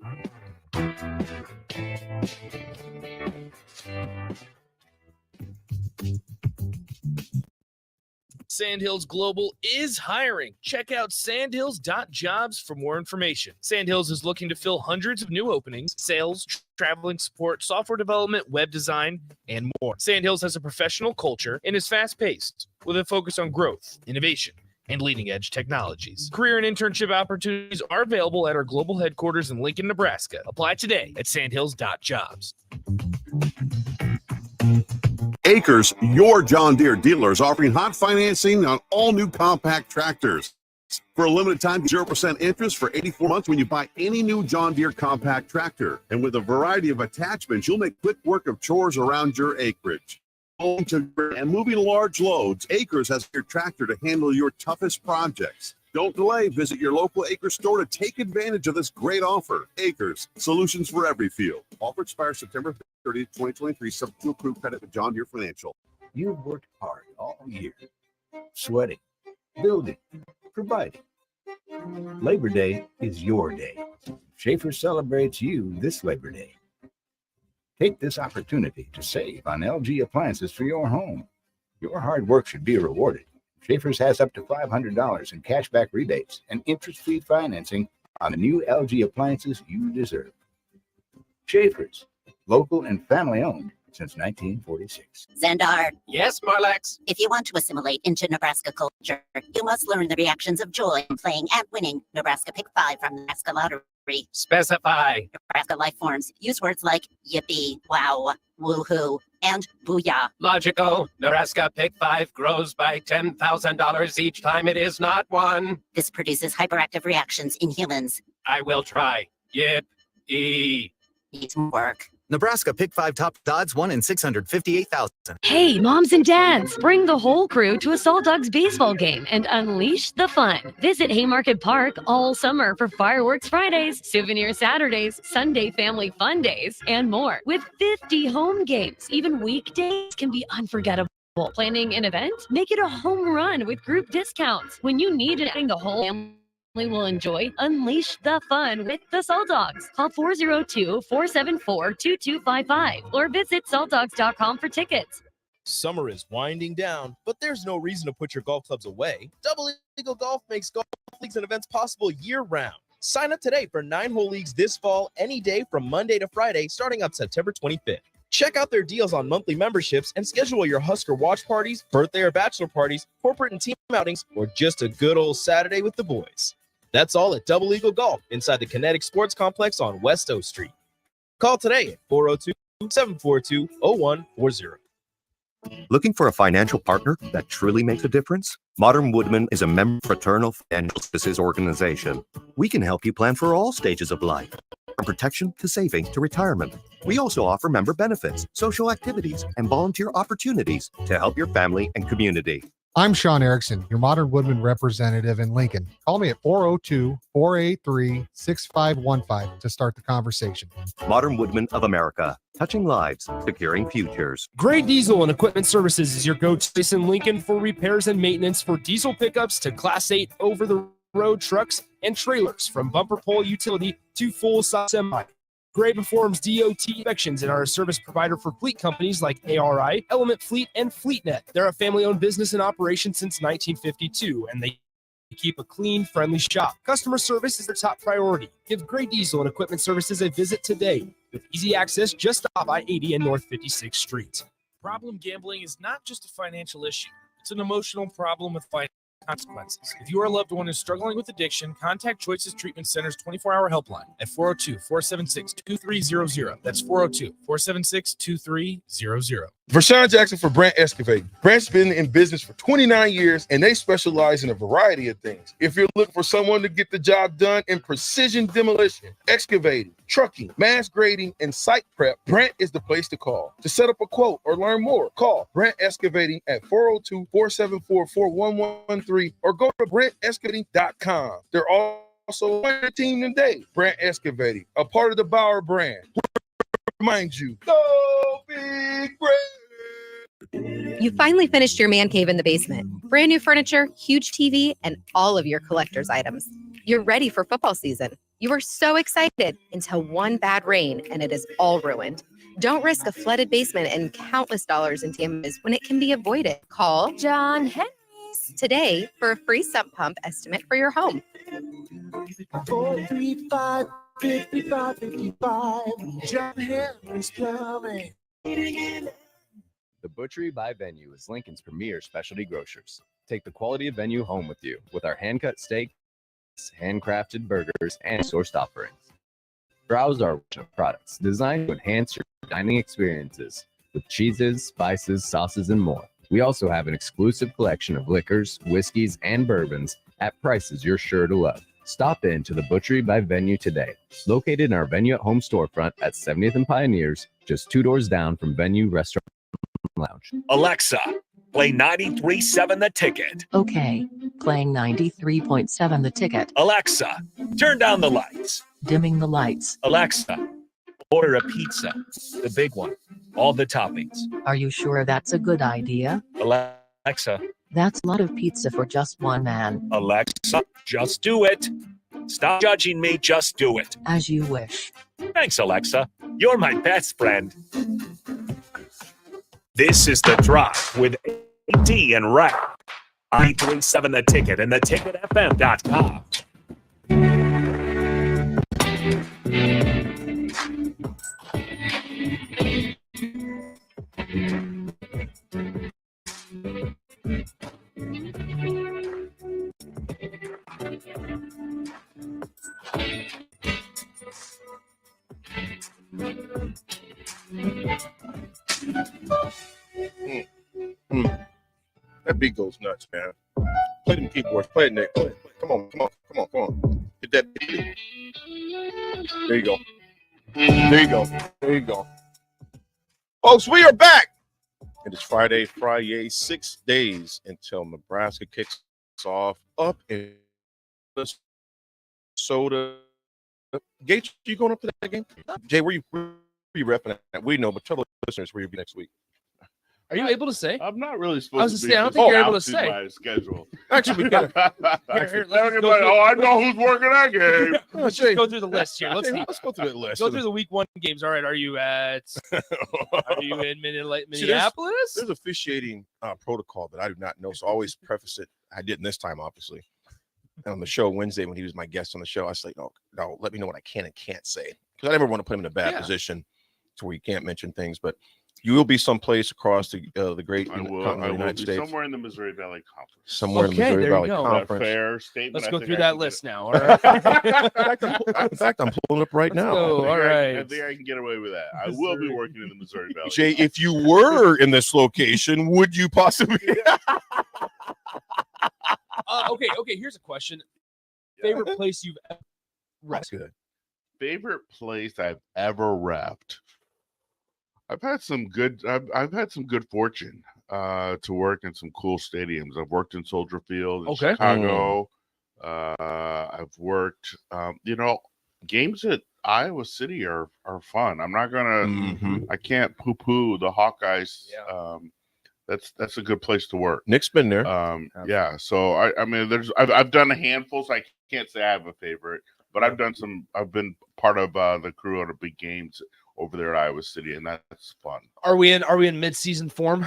Sandhills Global is hiring. Check out sandhills.jobs for more information. Sandhills is looking to fill hundreds of new openings, sales, traveling support, software development, web design, and more. Sandhills has a professional culture and is fast-paced with a focus on growth, innovation, and leading-edge technologies. Career and internship opportunities are available at our global headquarters in Lincoln, Nebraska. Apply today at sandhills.jobs. Acres, your John Deere dealer, is offering hot financing on all new compact tractors. For a limited time, 0% interest for 84 months when you buy any new John Deere compact tractor. And with a variety of attachments, you'll make quick work of chores around your acreage. And moving large loads, Acres has your tractor to handle your toughest projects. Don't delay. Visit your local Acres store to take advantage of this great offer. Acres, solutions for every field. Offer expires September 30th, 2023. Subject to approved credit with John Deere Financial. You've worked hard all year, sweating, building, providing. Labor Day is your day. Schaefer celebrates you this Labor Day. Take this opportunity to save on LG appliances for your home. Your hard work should be rewarded. Schaefer's has up to $500 in cashback rebates and interest-free financing on the new LG appliances you deserve. Schaefer's, local and family-owned since 1946. Xandar. Yes, Marlax. If you want to assimilate into Nebraska culture, you must learn the reactions of joy in playing and winning Nebraska Pick 5 from the Nebraska Lottery. Specify. Nebraska life forms use words like yippee, wow, woohoo, and booyah. Logical. Nebraska Pick 5 grows by $10,000 each time it is not won. This produces hyperactive reactions in humans. I will try. Yip-ee. Needs more work. Nebraska Pick 5 top odds 1 in 658,000. Hey, moms and dads, bring the whole crew to a Salt Dogs baseball game and unleash the fun. Visit Haymarket Park all summer for Fireworks Fridays, Souvenir Saturdays, Sunday Family Fun Days, and more. With 50 home games, even weekdays can be unforgettable. Planning an event? Make it a home run with group discounts. When you need it, the whole family will enjoy. Unleash the fun with the Salt Dogs. Call 402-474-2255 or visit saltdogs.com for tickets. Summer is winding down, but there's no reason to put your golf clubs away. Double Eagle Golf makes golf leagues and events possible year-round. Sign up today for 9-hole leagues this fall, any day from Monday to Friday, starting on September 25th. Check out their deals on monthly memberships and schedule your Husker watch parties, birthday or bachelor parties, corporate and team outings, or just a good old Saturday with the boys. That's all at Double Eagle Golf inside the Kinetic Sports Complex on West O Street. Call today at 402-742-0140. Looking for a financial partner that truly makes a difference? Modern Woodman is a member fraternal financial services organization. We can help you plan for all stages of life, from protection to saving to retirement. We also offer member benefits, social activities, and volunteer opportunities to help your family and community. I'm Sean Erickson, your Modern Woodman representative in Lincoln. Call me at 402-483-6515 to start the conversation. Modern Woodman of America, touching lives, securing futures. Gray Diesel and Equipment Services is your go-to place in Lincoln for repairs and maintenance for diesel pickups to Class 8 over-the-road trucks and trailers, from bumper pole utility to full-size semi. Gray performs DOT inspections and are a service provider for fleet companies like ARI, Element Fleet, and FleetNet. They're a family-owned business in operation since 1952, and they keep a clean, friendly shop. Customer service is their top priority. Give Gray Diesel and Equipment Services a visit today with easy access just off I-80 and North 56th Street. Problem gambling is not just a financial issue. It's an emotional problem with financial consequences. If you or a loved one is struggling with addiction, contact Choices Treatment Center's 24-hour helpline at 402-476-2300. That's 402-476-2300. Vershawn Jackson for Brant Excavating. Brant's been in business for 29 years, and they specialize in a variety of things. If you're looking for someone to get the job done in precision demolition, excavating, trucking, mass grading, and site prep, Brant is the place to call. To set up a quote or learn more, call Brant Excavating at 402-474-4113 or go to BrantExcavating.com. They're also on your team today. Brant Excavating, a part of the Bauer brand. Remind you, go Big Brand. You finally finished your man cave in the basement. Brand new furniture, huge TV, and all of your collector's items. You're ready for football season. You were so excited until one bad rain and it is all ruined. Don't risk a flooded basement and countless dollars in damages when it can be avoided. Call John Henry's today for a free sump pump estimate for your home. 435-5555. John Henry's Plumbing. The Butchery by Venue is Lincoln's premier specialty grocers. Take the quality of Venue home with you with our hand-cut steaks, handcrafted burgers, and sourced offerings. Browse our range of products designed to enhance your dining experiences with cheeses, spices, sauces, and more. We also have an exclusive collection of liquors, whiskeys, and bourbons at prices you're sure to love. Stop in to the Butchery by Venue today, located in our Venue at Home storefront at 70th and Pioneers, just 2 doors down from Venue Restaurant Lounge. Alexa, play 93.7 The Ticket. Okay, playing 93.7 The Ticket. Alexa, turn down the lights. Dimming the lights. Alexa, order a pizza, the big one, all the toppings. Are you sure that's a good idea? Alexa, That's a lot of pizza for just one man. Alexa, just do it. Stop judging me, just do it. As you wish. Thanks, Alexa. You're my best friend. This is The Drive with AD and Raff. 93.7 The Ticket and theticketfm.com. That beat goes nuts, man. Play them keyboards. Play it, Nick. Play it. Come on. Hit that beat. There you go. Folks, we are back. It is Friday, 6 days until Nebraska kicks off up in Minnesota. Gates, you going up to that game? Jay, where you repping at? We know, but tell the listeners where you'll be next week. Are you able to say? I'm not really I was supposed to to say, be. I don't think you're able to to say. my schedule. Actually, we can. Here, let's go Everybody, through- I know who's working that game. Let's just go through the list here. Let's see. Let's go through the list. Go through the week 1 games. All right. Are you in Minneapolis? See, there's officiating protocol that I do not know, so I always preface it. I didn't this time, obviously. And on the show Wednesday, when he was my guest on the show, I was like, no, let me know what I can and can't say, because I never want to put him in a bad position to where you can't mention things. But you will be someplace across the great I will United be States. somewhere in the Missouri Valley Conference. Somewhere in the Missouri there you Valley go. Conference. Fair statement. Let's I go think through I that can list get- now. All right. In fact, I'm pulling up right now. go. All I right. think I can get away with that. I will be working in the Missouri Valley. Jay, if you were in this location, would you possibly? Okay. Here's a question. Favorite place you've ever That's good. Favorite place I've ever repped. I've had some good. I've had some good fortune to work in some cool stadiums. I've worked in Soldier Field in Okay. Chicago. I've worked. Games at Iowa City are fun. I'm not gonna. I can't poo-poo the Hawkeyes. That's a good place to work. Nick's been there. Yeah. So I mean, I've done a handful, so I can't say I have a favorite, but I've done some. I've been part of the crew on the big games over there at Iowa City, and that's fun. Are we in mid-season form?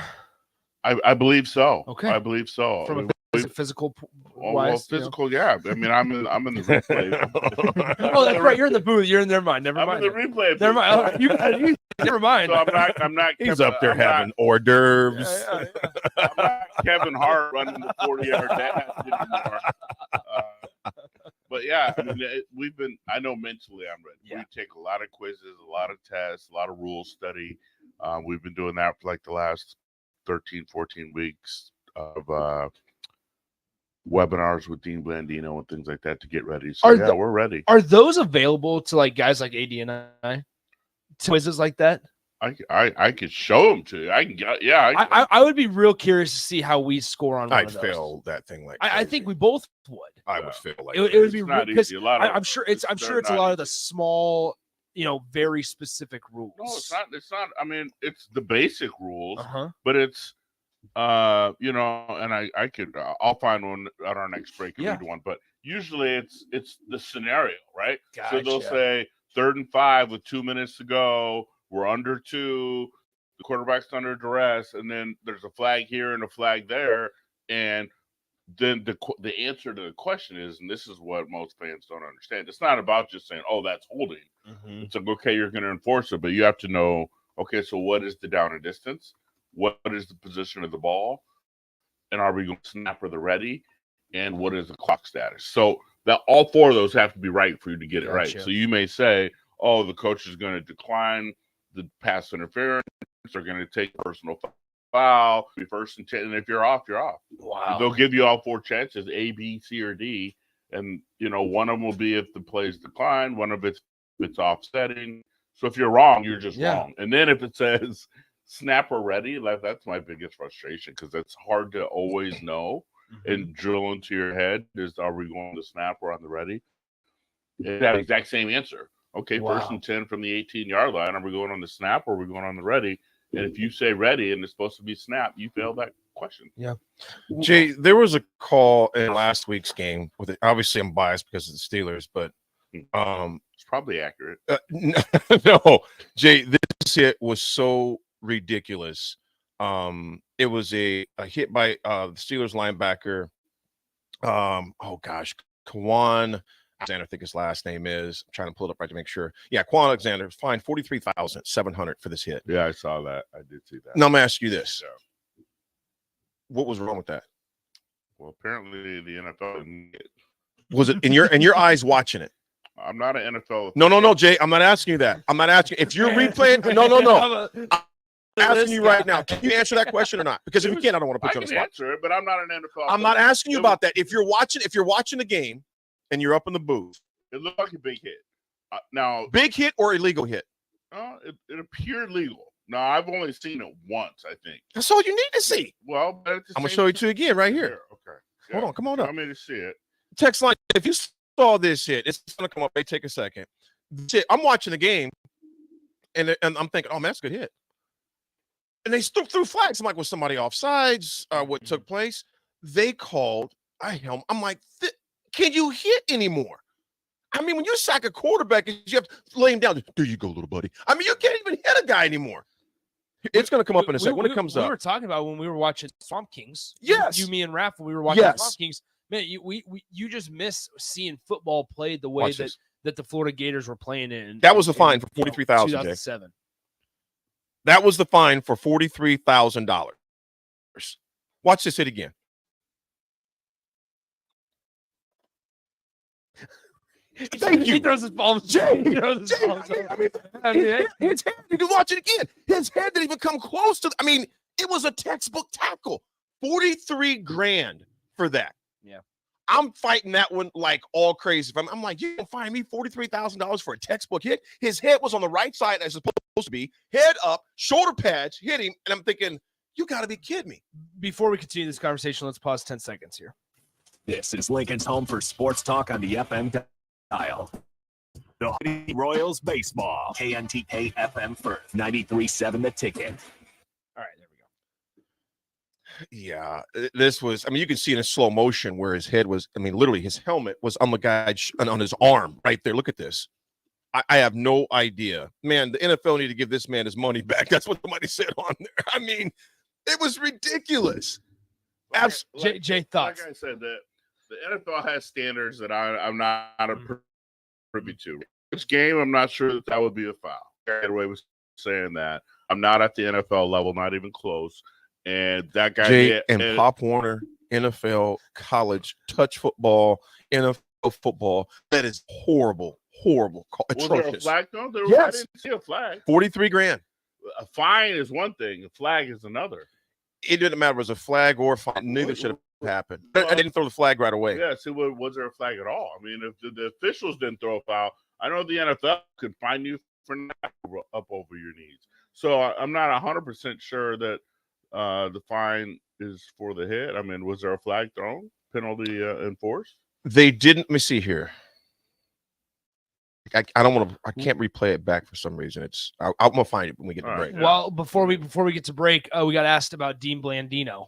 I believe so. Okay. I believe so. From a physical well, wise, physical, yeah. I mean, I'm in the replay. Oh, that's right. You're in the booth. You're in. Never mind. I'm in the replay. Never mind. You never mind. So I'm not. He's up there having hors d'oeuvres. I'm not Kevin Hart running the 40-yard dash anymore. But yeah, I mean, I know mentally I'm ready. Yeah. We take a lot of quizzes, a lot of tests, a lot of rule study. We've been doing that for like the last 13, 14 weeks of webinars with Dean Blandino and things like that to get ready. So we're ready. Are those available to like guys like AD and I? Quizzes like that? I could show them to you. I can get, yeah. I would be real curious to see how we score on one I'd of those. fail that thing like I think we both would. I would fail like It would be It's not because easy. I'm sure it's a lot of the small, very specific rules. No, it's not. It's not. I mean, it's the basic rules, Uh-huh. but it's, and I'll find one at our next break and read one. But usually it's the scenario, right? So they'll Gotcha. say 3rd and 5 with 2 minutes to go. We're under 2. The quarterback's under duress, and then there's a flag here and a flag there, and then the answer to the question is, and this is what most fans don't understand. It's not about just saying, "Oh, that's holding." Mm-hmm. It's like, okay, you're going to enforce it, but you have to know, okay, so what is the down and distance? What is the position of the ball? And are we going to snap or the ready? And what is the clock status? So that all 4 of those have to be right for you to get it right. Gotcha. So you may say, oh, the coach is going to decline the pass interference. They're going to take personal foul, be 1st and 10. And if you're off, you're off. Wow. They'll give you all 4 chances, A, B, C, or D. And, one of them will be if the play's declined. One of it's offsetting. So if you're wrong, you're just wrong. And then if it says snap or ready, that's my biggest frustration, because it's hard to always know and drill into your head is, are we going to snap or on the ready? It's that exact same answer. Okay, Wow. 1st and 10 from the 18-yard line. Are we going on the snap or are we going on the ready? And if you say ready and it's supposed to be snap, you fail that question. Yeah. Jay, there was a call in last week's game with it. Obviously, I'm biased because of the Steelers, but it's probably accurate. No, Jay, this hit was so ridiculous. It was a hit by the Steelers linebacker. Kwan Alexander, I think his last name is. I'm trying to pull it up right to make sure. Yeah, Quan Alexander is fined $43,700 for this hit. Yeah, I saw that. I did see that. Now I'm gonna ask you this: what was wrong with that? Well, apparently the NFL didn't get. Was it in your eyes watching it? I'm not an NFL. No, Jay. I'm not asking you that. I'm not asking if you're replaying. No. I'm asking you right now. Can you answer that question or not? Because if you can't, I don't want to put you on the spot. Answer it, but I'm not an NFL. I'm not asking you about that. If you're watching the game and you're up in the booth, it looked like a big hit. Now, big hit or illegal hit? It appeared legal. Now, I've only seen it once, I think. That's all you need to see. Well, but I'm gonna show you two again right here. Okay. Hold on, come on up. I mean to see it. Text line. If you saw this hit, it's gonna come up. Hey, take a second. I'm watching the game, and I'm thinking, oh man, that's a good hit. And they threw flags. I'm like, was somebody offsides? What took place? They called a helmet. I'm like, can you hit anymore? I mean, when you sack a quarterback, you have to lay him down. There you go, little buddy. I mean, you can't even hit a guy anymore. It's going to come up in a second. When it comes up. We were talking about when we were watching Swamp Kings. Yes. You, me, and Raff, when we were watching Swamp Kings. Man, you just miss seeing football played the way that the Florida Gators were playing in. That was the fine for $43,000. 2007. That was the fine for $43,000. Watch this hit again. Thank you. He throws his palms. Jay, he throws his palms. His head. You can watch it again. His head didn't even come close to. I mean, it was a textbook tackle. $43,000 for that. Yeah. I'm fighting that one like all crazy. I'm like, you can fine me $43,000 for a textbook hit. His head was on the right side as it's supposed to be. Head up, shoulder pads, hit him, and I'm thinking, you got to be kidding me. Before we continue this conversation, let's pause 10 seconds here. This is Lincoln's home for sports talk on the FM dial. The Hoodie Royals baseball. KNTK FM Firth 93.7 The Ticket. All right, there we go. Yeah, this was, I mean, you can see in a slow motion where his head was, I mean, literally his helmet was on the guy on his arm right there. Look at this. I have no idea. Man, the NFL need to give this man his money back. That's what somebody said on there. I mean, it was ridiculous. Jay, thoughts? Like I said, the NFL has standards that I'm not privy to. This game, I'm not sure that would be a foul. Anyway, was saying that I'm not at the NFL level, not even close. And that guy Jay and Pop Warner, NFL, college, touch football, NFL football. That is horrible, atrocious. Was there a flag? No, I Yes. didn't see a flag. $43,000. A fine is one thing. A flag is another. It didn't matter if it was a flag or a fine. Neither should have happened. I didn't throw the flag right away. Yeah, so was there a flag at all? I mean, if the officials didn't throw a foul, I know the NFL could fine you for not up over your knees. So I'm not 100% sure that the fine is for the hit. I mean, was there a flag thrown? Penalty enforced? They didn't. Let me see here. I don't want to. I can't replay it back for some reason. I'm gonna find it when we get to break. Well, before we get to break, we got asked about Dean Blandino.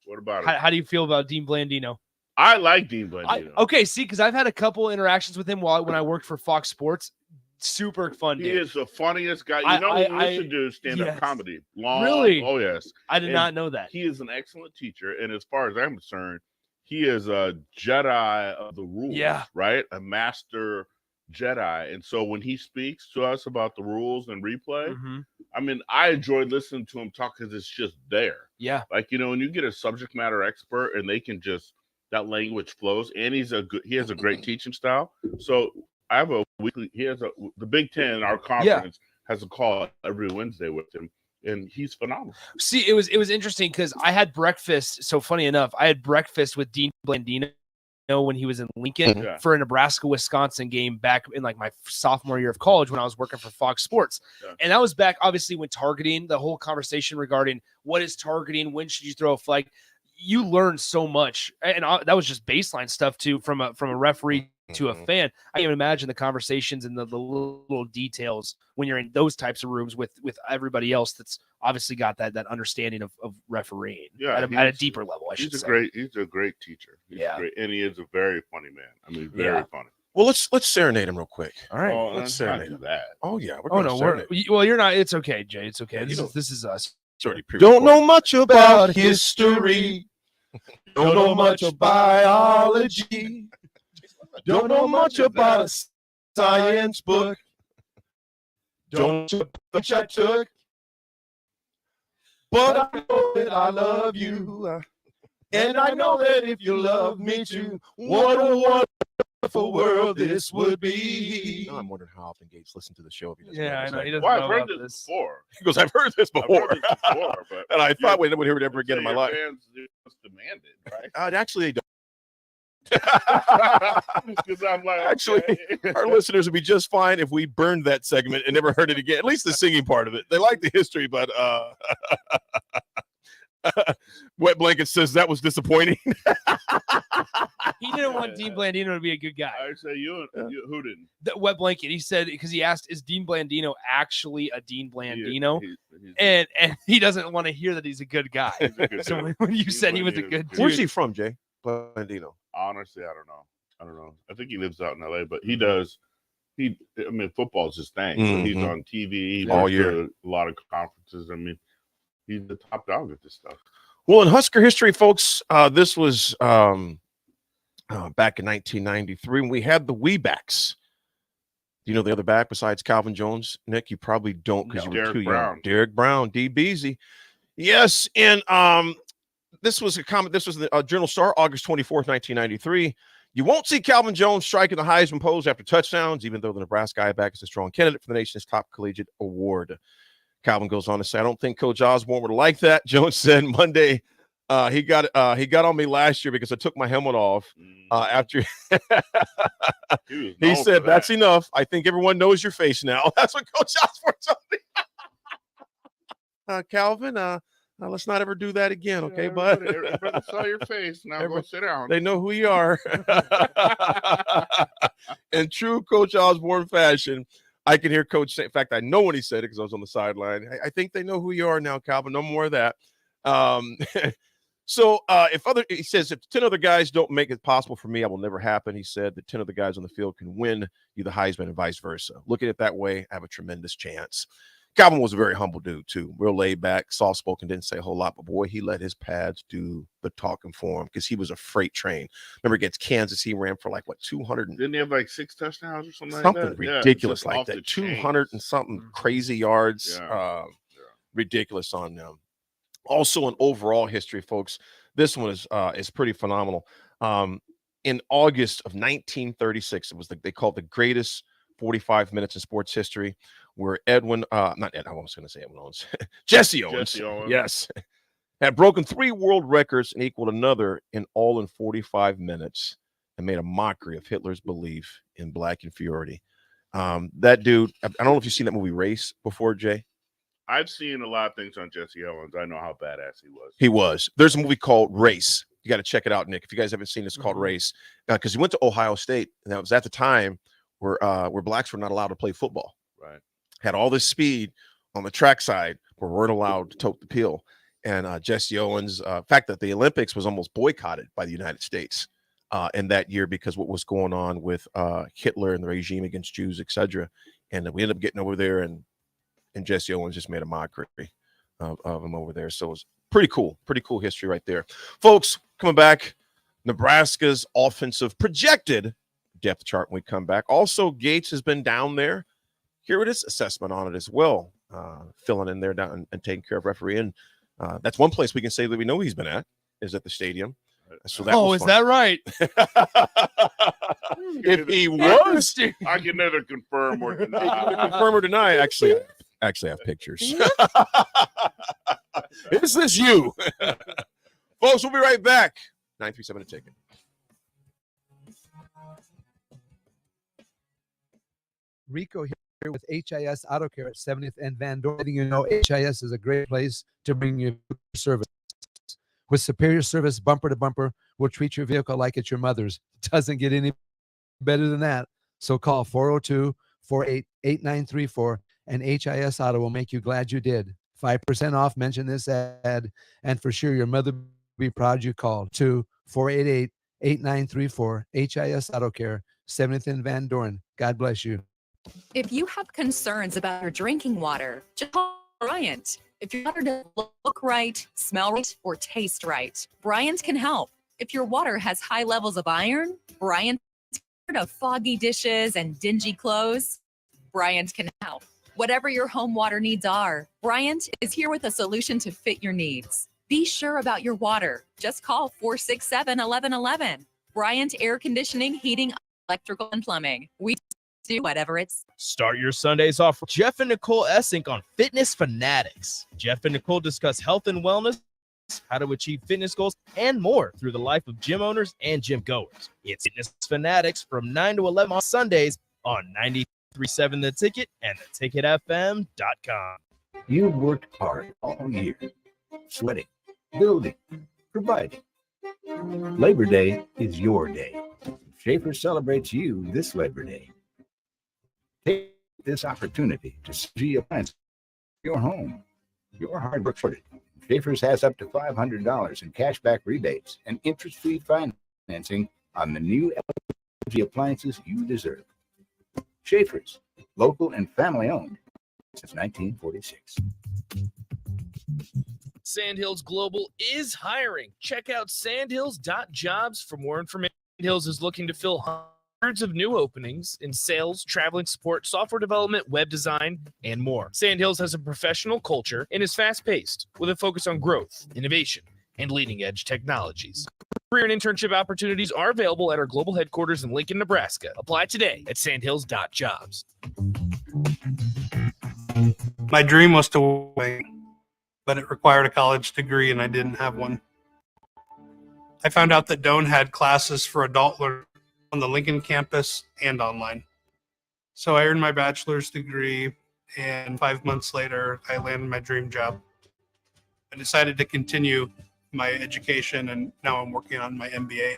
What about it? How do you feel about Dean Blandino? I like Dean Blandino. Okay, see, because I've had a couple interactions with him when I worked for Fox Sports. Super fun dude. He is the funniest guy. You know what he used to do? Stand-up comedy. Really? Oh, yes. I did not know that. He is an excellent teacher. And as far as I'm concerned, he is a Jedi of the rules. Yeah. Right? A master Jedi. And so when he speaks to us about the rules and replay, I mean, I enjoy listening to him talk because it's just there. Yeah. Like, you know, when you get a subject matter expert and they can just, that language flows, and he has a great teaching style. So I have a weekly, the Big Ten, our conference, has a call every Wednesday with him, and he's phenomenal. See, it was interesting because I had breakfast. So funny enough, I had breakfast with Dean Blandino when he was in Lincoln for a Nebraska-Wisconsin game back in like my sophomore year of college when I was working for Fox Sports. And that was back obviously when targeting, the whole conversation regarding what is targeting, when should you throw a flag. You learn so much. And that was just baseline stuff too, from a referee to a fan. I can imagine the conversations and the little details when you're in those types of rooms with everybody else that's obviously got that understanding of refereeing at a deeper level. I should say. He's a great teacher. He's great, and he is a very funny man. I mean, very funny. Well, let's serenade him real quick. All right, let's serenade him. That. Oh yeah, well, you're not. It's okay, Jay. It's okay. This is us. Don't know much about history. Don't know much about biology. Don't know much about a science book. Don't know much I took. But I know that I love you. And I know that if you love me too, what a wonderful world this would be. Now I'm wondering how often Gates listened to the show. If he doesn't I know. He doesn't Well, know I've heard about this before. He goes, I've heard this before. But And I thought we would hear it ever again in my life. Fans just demand it, right? Actually, they don't. Because I'm like, actually, our listeners would be just fine if we burned that segment and never heard it again. At least the singing part of it. They like the history, but Wet Blanket says that was disappointing. He didn't want Dean Blandino to be a good guy. I say you who didn't? The Wet Blanket. He said because he asked, "Is Dean Blandino actually a Dean Blandino?" and he doesn't want to hear that he's a good guy. So when you said he was a good dude, Where's he from, Jay? Blandino. Honestly, I don't know. I think he lives out in LA, but he does. I mean, football's his thing. So he's on TV all year. A lot of conferences. I mean, he's the top dog at this stuff. Well, in Husker history, folks, this was back in 1993 when we had the Weebacks. Do you know the other back besides Calvin Jones, Nick? You probably don't because you were too young. Derek Brown, D. Beasy. Yes, and this was a comment. This was the Journal Star, August 24th, 1993. You won't see Calvin Jones striking the Heisman pose after touchdowns, even though the Nebraska I-back is a strong candidate for the nation's top collegiate award. Calvin goes on to say, I don't think Coach Osborne would like that. Jones said Monday, he got on me last year because I took my helmet off after he said, that's enough. I think everyone knows your face now. That's what Coach Osborne told me. Calvin, let's not ever do that again, okay, bud? Everybody saw your face. Now go sit down. They know who you are. In true Coach Osborne fashion, I can hear Coach say, in fact, I know when he said it because I was on the sideline. I think they know who you are now, Calvin. No more of that. So he says, if 10 other guys don't make it possible for me, I will never happen. He said that 10 other guys on the field can win you the Heisman and vice versa. Look at it that way. I have a tremendous chance. Calvin was a very humble dude, too. Real laid back, soft spoken, didn't say a whole lot. But, boy, he let his pads do the talking for him because he was a freight train. Remember, against Kansas, he ran for 200. Didn't he have 6 touchdowns or something like that? Something ridiculous like that. 200 and something crazy yards. Ridiculous on them. Also, in overall history, folks, this one is pretty phenomenal. In August of 1936, it was they called the greatest 45 minutes in sports history, where Edwin, not Ed, I was going to say Edwin Owens, Jesse Owens, yes, had broken 3 world records and equaled another in 45 minutes and made a mockery of Hitler's belief in black inferiority. That dude, I don't know if you've seen that movie Race before, Jay. I've seen a lot of things on Jesse Owens. I know how badass he was. He was. There's a movie called Race. You got to check it out, Nick. If you guys haven't seen it, it's called Race. Because he went to Ohio State, and that was at the time where blacks were not allowed to play football. Right. Had all this speed on the track side where weren't allowed to tote the pill. And Jesse Owens, fact that the Olympics was almost boycotted by the United States in that year because what was going on with Hitler and the regime against Jews, etc. And we ended up getting over there, and Jesse Owens just made a mockery of him over there. So it was pretty cool history right there. Folks, coming back, Nebraska's offensive projected depth chart when we come back. Also, Gates has been down there. Here it is, assessment on it as well, filling in there down and taking care of referee. And that's one place we can say that we know he's been at, is at the stadium. So that was fun. That right? If he was, I can neither confirm or deny. Actually, I have pictures. Is this you? Folks, we'll be right back. 937 a ticket. Rico here with HIS Auto Care at 70th and Van Dorn. You know, HIS is a great place to bring you service. With superior service, bumper to bumper, we'll treat your vehicle like it's your mother's. It doesn't get any better than that. So call 402-48-8934 and HIS Auto will make you glad you did. 5% off, mention this ad, and for sure your mother will be proud you called. 488-8934, HIS Auto Care, 70th and Van Dorn. God bless you. If you have concerns about your drinking water, just call Bryant. If your water doesn't look right, smell right, or taste right, Bryant can help. If your water has high levels of iron, Bryant of foggy dishes and dingy clothes, Bryant can help. Whatever your home water needs are, Bryant is here with a solution to fit your needs. Be sure about your water. Just call 467-1111. Bryant Air Conditioning, Heating, Electrical, and Plumbing. We do whatever it's. Start your Sundays off with Jeff and Nicole Essink on Fitness Fanatics. Jeff and Nicole discuss health and wellness, how to achieve fitness goals, and more through the life of gym owners and gym goers. It's Fitness Fanatics from 9 to 11 on Sundays on 93.7 The Ticket and theticketfm.com. You've worked hard all year, sweating, building, providing. Labor Day is your day. Schaefer celebrates you this Labor Day. Take this opportunity to see a appliance in your home. Your hard work for it. Schaefer's has up to $500 in cashback rebates and interest-free financing on the new LG appliances you deserve. Schaefer's, local and family-owned since 1946. Sandhills Global is hiring. Check out sandhills.jobs for more information. Sandhills is looking to fill hundreds of new openings in sales, traveling support, software development, web design, and more. Sandhills has a professional culture and is fast-paced with a focus on growth, innovation, and leading-edge technologies. Career and internship opportunities are available at our global headquarters in Lincoln, Nebraska. Apply today at sandhills.jobs. My dream was to wing, but it required a college degree and I didn't have one. I found out that Doane had classes for adult learners on the Lincoln campus and online. So I earned my bachelor's degree, and 5 months later, I landed my dream job. I decided to continue my education, and now I'm working on my MBA.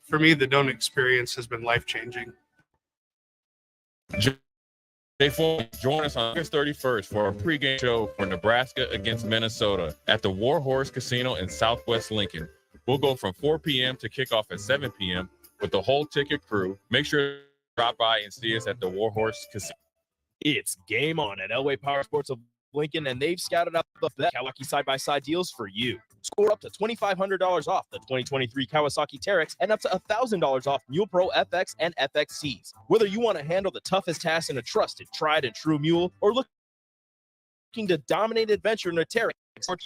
For me, the Doane experience has been life-changing. Join us on August 31st for a pregame show for Nebraska against Minnesota at the War Horse Casino in Southwest Lincoln. We'll go from 4 p.m. to kickoff at 7 p.m. with the whole ticket crew. Make sure to drop by and see us at the War Horse Casino. It's game on at Elway Power Sports of Lincoln, and they've scouted up the best Kawasaki side-by-side deals for you. Score up to $2,500 off the 2023 Kawasaki Terex and up to $1,000 off Mule Pro FX and FXCs. Whether you want to handle the toughest task in a trusted, tried and true mule, or looking to dominate adventure in a Terex,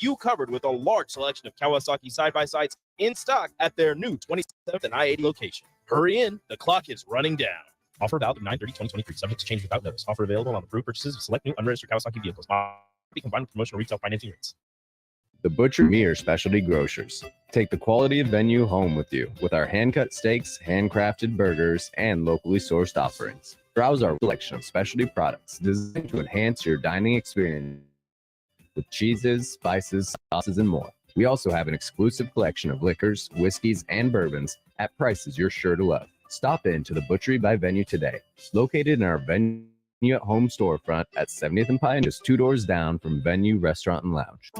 you covered with a large selection of Kawasaki side-by-sides in stock at their new 27th and I-80 location. Hurry in, the clock is running down. Offer valid 9/30/2023, subject to change without notice. Offer available on approved purchases of select new unregistered Kawasaki vehicles. Be combined with promotional retail financing rates. The Butcher Mere Specialty Grocers. Take the quality of venue home with you with our hand-cut steaks, handcrafted burgers, and locally sourced offerings. Browse our selection of specialty products designed to enhance your dining experience with cheeses, spices, sauces, and more. We also have an exclusive collection of liquors, whiskeys, and bourbons at prices you're sure to love. Stop in to the Butchery by Venue today. Located in our Venue at Home storefront at 70th and Pine, just 2 doors down from Venue Restaurant and Lounge.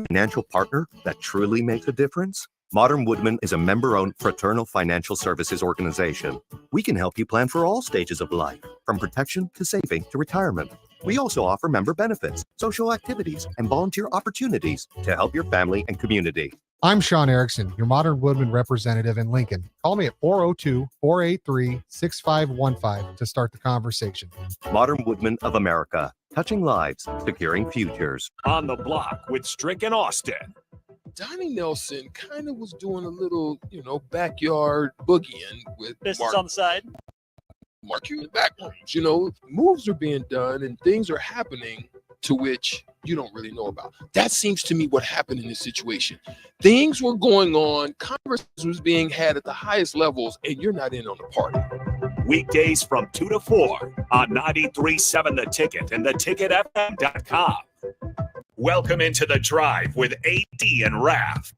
Financial partner that truly makes a difference? Modern Woodman is a member-owned fraternal financial services organization. We can help you plan for all stages of life, from protection to saving to retirement. We also offer member benefits, social activities, and volunteer opportunities to help your family and community. I'm Sean Erickson, your Modern Woodman representative in Lincoln. Call me at 402-483-6515 to start the conversation. Modern Woodman of America, touching lives, securing futures. On the block with Strick and Austin. Donnie Nelson kind of was doing a little, backyard boogieing with Business on the side. Mark you in the back rooms. Moves are being done and things are happening to which you don't really know about. That seems to me what happened in this situation. Things were going on, conversations was being had at the highest levels, and you're not in on the party. Weekdays from 2 to 4 on 93.7 The Ticket and theticketfm.com. Welcome into the drive with AD and Raff.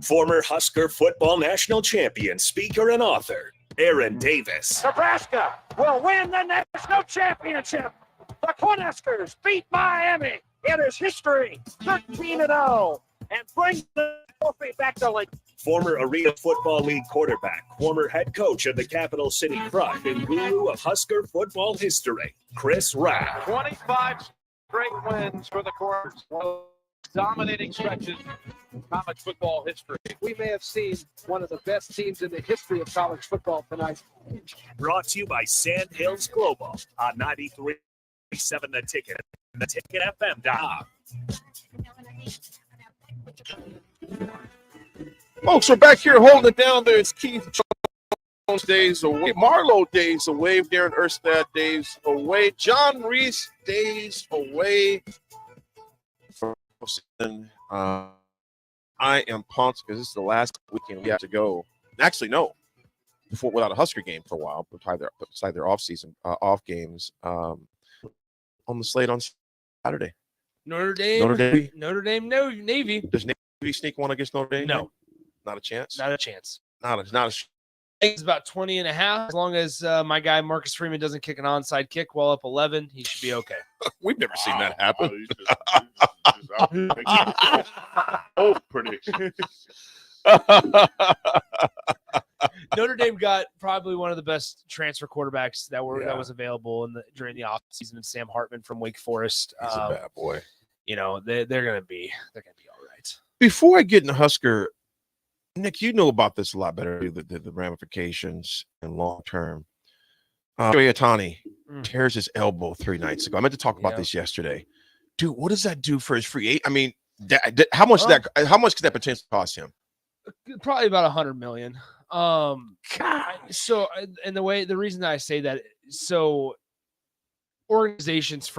Former Husker football national champion, speaker, and author, Aaron Davis. Nebraska will win the national championship. The Cornhuskers beat Miami. It is history, 13-0, and bring the trophy back to Lincoln. Former Arena Football League quarterback, former head coach of the Capital City Crush, and guru of Husker football history, Chris Raff. 25 straight wins for the Cornhuskers. Dominating stretches in college football history. We may have seen one of the best teams in the history of college football tonight. Brought to you by Sandhills Global on 93.7 The Ticket and theticketfm.com. Folks, we're back here holding it down. There's Keith Jones days away, Marlowe days away, Darren Erstad days away, John Reese days away. I am pumped because this is the last weekend we have to go. Actually, no, without a Husker game for a while, beside their off games on the slate on Saturday. Notre Dame, Navy. Does Navy sneak one against Notre Dame? No, not a chance. Not a chance. Not a. I think it's about 20.5. As long as my guy Marcus Freeman doesn't kick an onside kick while up 11, he should be okay. We've never seen that happen. Both predictions. Notre Dame got probably one of the best transfer quarterbacks that Yeah. was available during the offseason, and Sam Hartman from Wake Forest. He's a bad boy. You know, they're gonna be all right. Before I get into Husker, Nick, you know about this a lot better, the ramifications and long term. Shohei Ohtani tears his elbow 3 nights ago. I meant to talk about this yesterday. Dude, what does that do for his free agent? I mean, how much could that potentially cost him? Probably about $100 million. So, and the reason that I say that, so organizations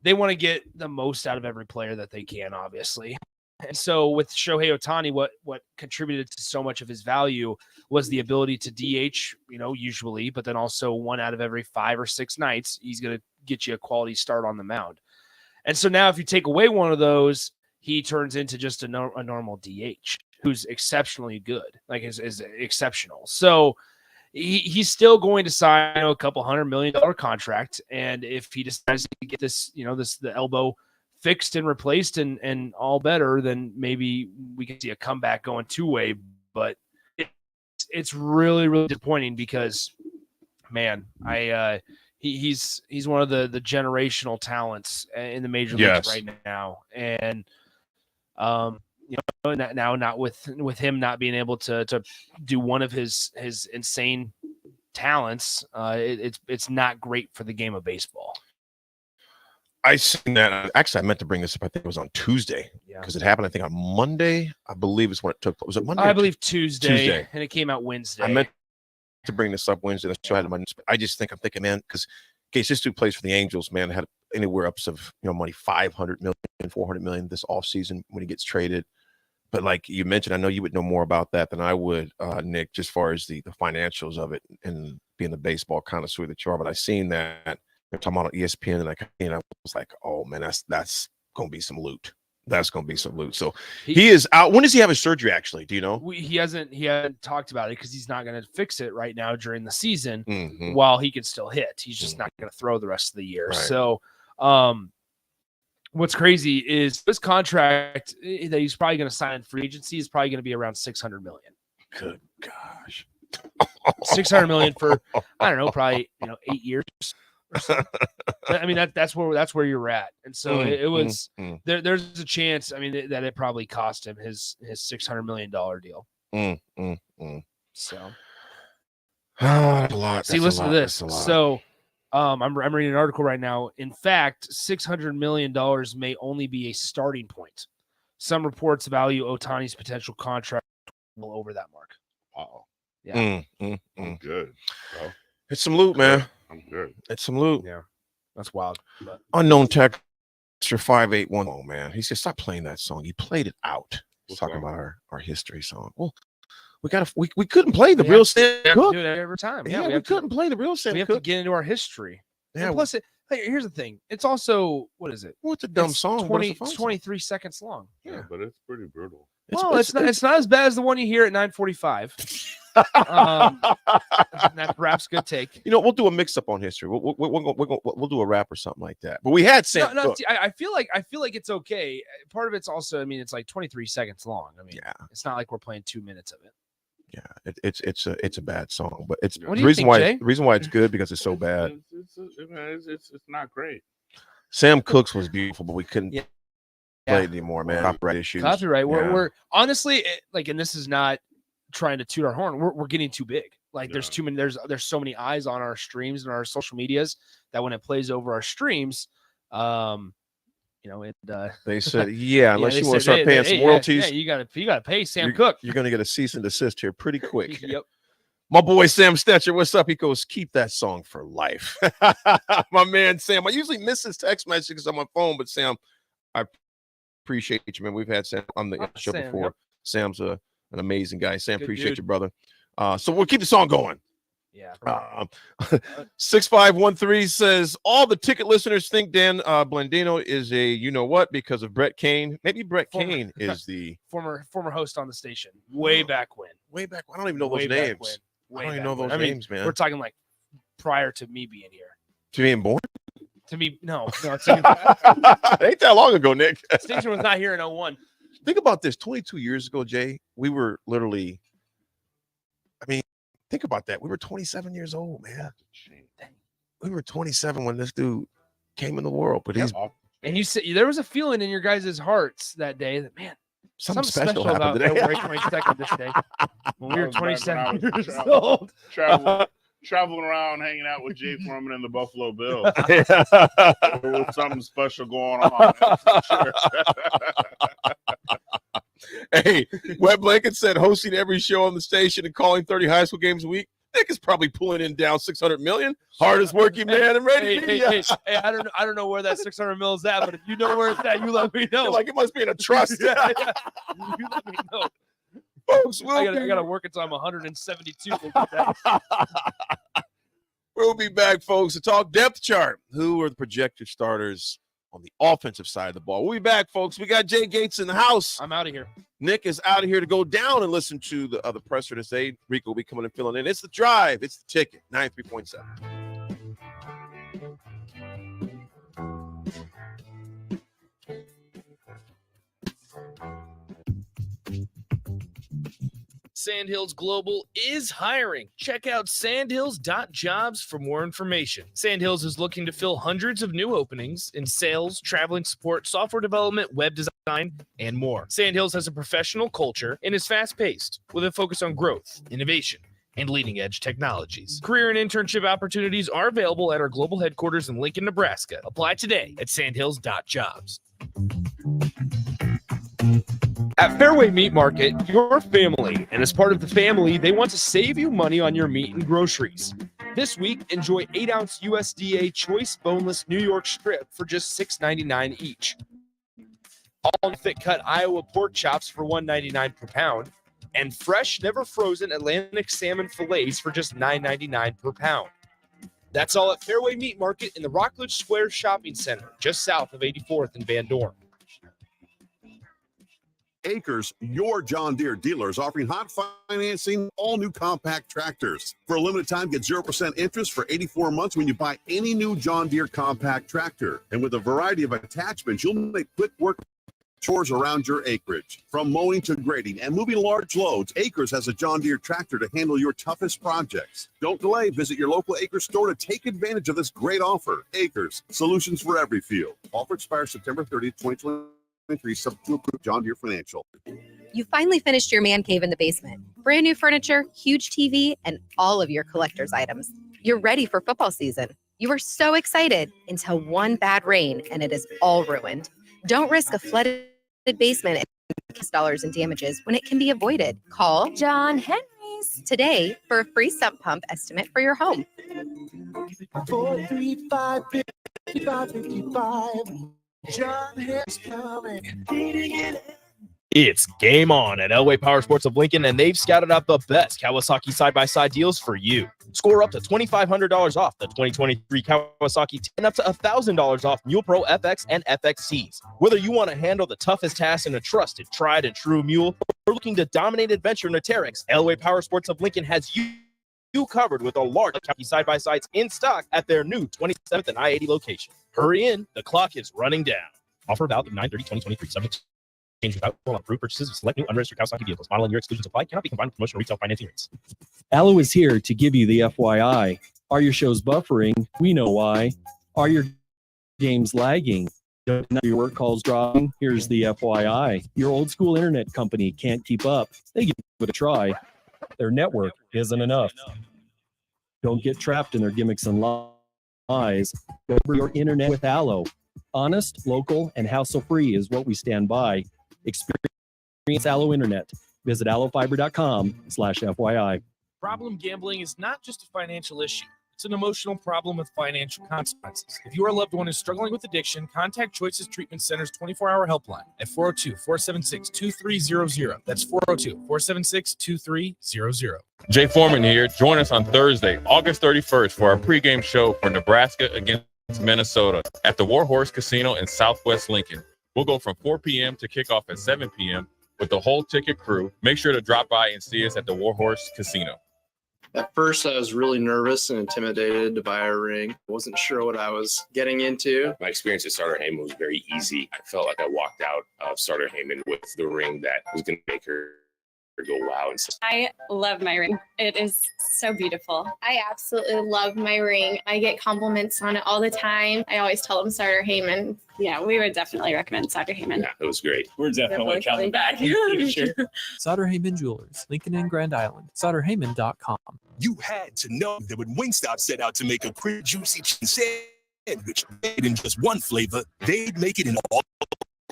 they want to get the most out of every player that they can, obviously. And so with Shohei Ohtani, what contributed to so much of his value was the ability to DH, usually, but then also 1 out of every 5 or 6 nights, he's going to get you a quality start on the mound. And so now if you take away one of those, he turns into just a normal DH who's exceptionally good, like is exceptional. So he's still going to sign a couple $100 million contract. And if he decides to get this, the elbow fixed and replaced and all better, then maybe we can see a comeback going 2-way. But it's really, really disappointing because, man, he's one of the generational talents in the major leagues right now. And now not with him not being able to do one of his insane talents, it's not great for the game of baseball. I seen that. Actually, I meant to bring this up. I think it was on Tuesday because it happened. I think on Monday. I believe is when it took place. Was it Monday? I believe Tuesday, and it came out Wednesday. I meant to bring this up Wednesday. The show had Monday. I just think I'm thinking, man, because in case this dude plays for the Angels, man, had anywhere up of money, 500 million, 400 million this offseason when he gets traded. But like you mentioned, I know you would know more about that than I would, Nick, just as far as the financials of it and being the baseball connoisseur that you are. But I seen that. They're talking about on ESPN, and I was like, "Oh man, that's gonna be some loot. That's gonna be some loot." So he is out. When does he have his surgery? Actually, do you know? He hasn't talked about it because he's not going to fix it right now during the season. Mm-hmm. While he can still hit, he's just not going to throw the rest of the year. Right. So, what's crazy is this contract that he's probably going to sign in free agency is probably going to be around $600 million. Good gosh, $600 million for I don't know, probably 8 years. I mean that's where you're at, and so it was there's a chance. I mean that it probably cost him his $600 million deal. So a lot. See, listen to this. So I'm reading an article right now. In fact, $600 million may only be a starting point. Some reports value Ohtani's potential contract well over that mark. Uh-oh. Yeah. I'm good, bro. It's some loot, man. I'm good. It's some loot. Yeah, that's wild. But. Unknown texture 581. Oh man, he said stop playing that song. You played it out. He's talking about our history song. Well, we couldn't play the real Sam Cooke. Do it every time. Yeah, we couldn't play the real Sam Cooke. We have to get into our history. Yeah. And plus, here's the thing. It's also what is it? What's a dumb song? 23 seconds long. Yeah, but it's pretty brutal. It's not as bad as the one you hear at 9:45. That perhaps good take. We'll do a mix up on history. We'll do a rap or something like that. But we had Sam. No, I feel like it's okay. Part of it's also, I mean, it's like 23 seconds long. I mean, it's not like we're playing 2 minutes of it. Yeah, it's a bad song, but it's what the do reason you think, why the reason why it's good because it's so bad. It's not great. Sam Cooke's was beautiful, but we couldn't play it anymore, man. Copyright issues. Copyright. We're honestly and this is not trying to toot our horn. We're getting too big. Like there's too many. There's so many eyes on our streams and our social medias that when it plays over our streams, they said, unless you want to start paying some royalties, you gotta pay Sam Cooke. You're gonna get a cease and desist here pretty quick. Yep. My boy Sam Stetcher, what's up? He goes, keep that song for life. My man Sam. I usually miss his text messages on my phone, but Sam, I appreciate you, man. We've had Sam on the show Sam, before. yep. Sam's an amazing guy. Sam, Good appreciate dude. you, brother. So we'll keep the song going. Yeah. 6513 says all the ticket listeners think Dan Blandino is a you know what because of Brett Kane. Maybe Brett Kane is the former host on the station way back when. Way back. I don't even know those Way back names. when. I don't Way even back know those when. names, man. We're talking like prior to me being here. To being born? To be no. Ain't that long ago, Nick. Station was not here in 01. Think about this. 22 years ago, Jay, we were literally, I mean, think about that. We were 27 years old, man. We were 27 when this dude came in the world, but he's And you said there was a feeling in your guys' hearts that day that, man, something special happened about today. February 22nd this day when we were That was back 27 when I was years old. Traveling around, hanging out with Jay Foreman and the Buffalo Bills. There was something special going on. That's for sure. Hey, Wet Blanket said hosting every show on the station and calling 30 high school games a week. Nick is probably pulling in down 600 million. Hardest working man in radio. Hey, I don't know where that 600 mil is at, but if you know where it's at, you let me know. Like it must be in a trust. You let me know. Folks, I got to work until I'm 172. We'll get that. We'll be back, folks, to talk depth chart. Who are the projected starters on the offensive side of the ball? We'll be back, folks. We got Jay Gates in the house. I'm out of here. Nick is out of here to go down and listen to the other presser to say Rico will be coming and filling in. It's the drive. It's the ticket. 93.7. Sandhills Global is hiring. Check out sandhills.jobs for more information. Sandhills is looking to fill hundreds of new openings in sales, traveling support, software development, web design, and more. Sandhills has a professional culture and is fast-paced with a focus on growth, innovation, and leading-edge technologies. Career and internship opportunities are available at our global headquarters in Lincoln, Nebraska. Apply today at sandhills.jobs. At Fairway Meat Market, your family, and as part of the family, they want to save you money on your meat and groceries. This week, enjoy 8-ounce USDA choice boneless New York strip for just $6.99 each. All thick-cut Iowa pork chops for $1.99 per pound, and fresh, never frozen Atlantic salmon fillets for just $9.99 per pound. That's all at Fairway Meat Market in the Rockledge Square Shopping Center, just south of 84th and Van Dorn. Acres, your John Deere dealer, is offering hot financing, all new compact tractors. For a limited time, get 0% interest for 84 months when you buy any new John Deere compact tractor. And with a variety of attachments, you'll make quick work chores around your acreage. From mowing to grading and moving large loads, Acres has a John Deere tractor to handle your toughest projects. Don't delay. Visit your local Acres store to take advantage of this great offer. Acres, solutions for every field. Offer expires September 30th, 2020. Subject to approved John Deere Financial. You finally finished your man cave in the basement. Brand new furniture, huge TV, and all of your collector's items. You're ready for football season. You were so excited until one bad rain and it is all ruined. Don't risk a flooded basement and dollars in damages when it can be avoided. Call John Henry's today for a free sump pump estimate for your home. 435-5555. John Harris coming. It's game on at Elway Power Sports of Lincoln, and they've scouted out the best Kawasaki side-by-side deals for you. Score up to $2,500 off the 2023 Kawasaki and up to $1,000 off Mule Pro FX and FXCs. Whether you want to handle the toughest task in a trusted, tried and true mule, or looking to dominate adventure in a Terex, Elway Power Sports of Lincoln has you covered with a large Kawasaki side-by-sides in stock at their new 27th and I-80 location. Hurry in, the clock is running down. Offer valid from 9/30/2023. Subject to change without approved purchases of select new unregistered Kawasaki vehicles. Model and year exclusions apply. Cannot be combined with promotional retail financing rates. Allo is here to give you the FYI. Are your shows buffering? We know why. Are your games lagging? Don't know your work calls dropping? Here's the FYI. Your old school internet company can't keep up. They give it a try. Their network isn't enough. Don't get trapped in their gimmicks and lies. Go for your internet with Allo. Honest, local, and hassle-free is what we stand by. Experience Allo Internet. Visit allofiber.com/FYI. Problem gambling is not just a financial issue. It's an emotional problem with financial consequences. If your loved one is struggling with addiction, contact Choices Treatment Center's 24-hour helpline at 402-476-2300. That's 402-476-2300. Jay Foreman here. Join us on Thursday, August 31st for our pregame show for Nebraska against Minnesota at the Warhorse Casino in Southwest Lincoln. We'll go from 4 p.m. to kickoff at 7 p.m. with the whole ticket crew. Make sure to drop by and see us at the Warhorse Casino. At first, I was really nervous and intimidated to buy a ring. I wasn't sure what I was getting into. My experience at Starter Heyman was very easy. I felt like I walked out of Starter Heyman with the ring that was going to make her go wow. And I love my ring. It is so beautiful. I absolutely love my ring. I get compliments on it all the time. I always tell them Starter Heyman. Yeah, we would definitely recommend Starter Heyman. Yeah, it was great. We're definitely coming back. Sure. Sutter Heyman Jewelers, Lincoln and Grand Island. SutterHeyman.com. You had to know that when Wingstop set out to make a crisp, juicy chicken sandwich made in just one flavor, they'd make it in all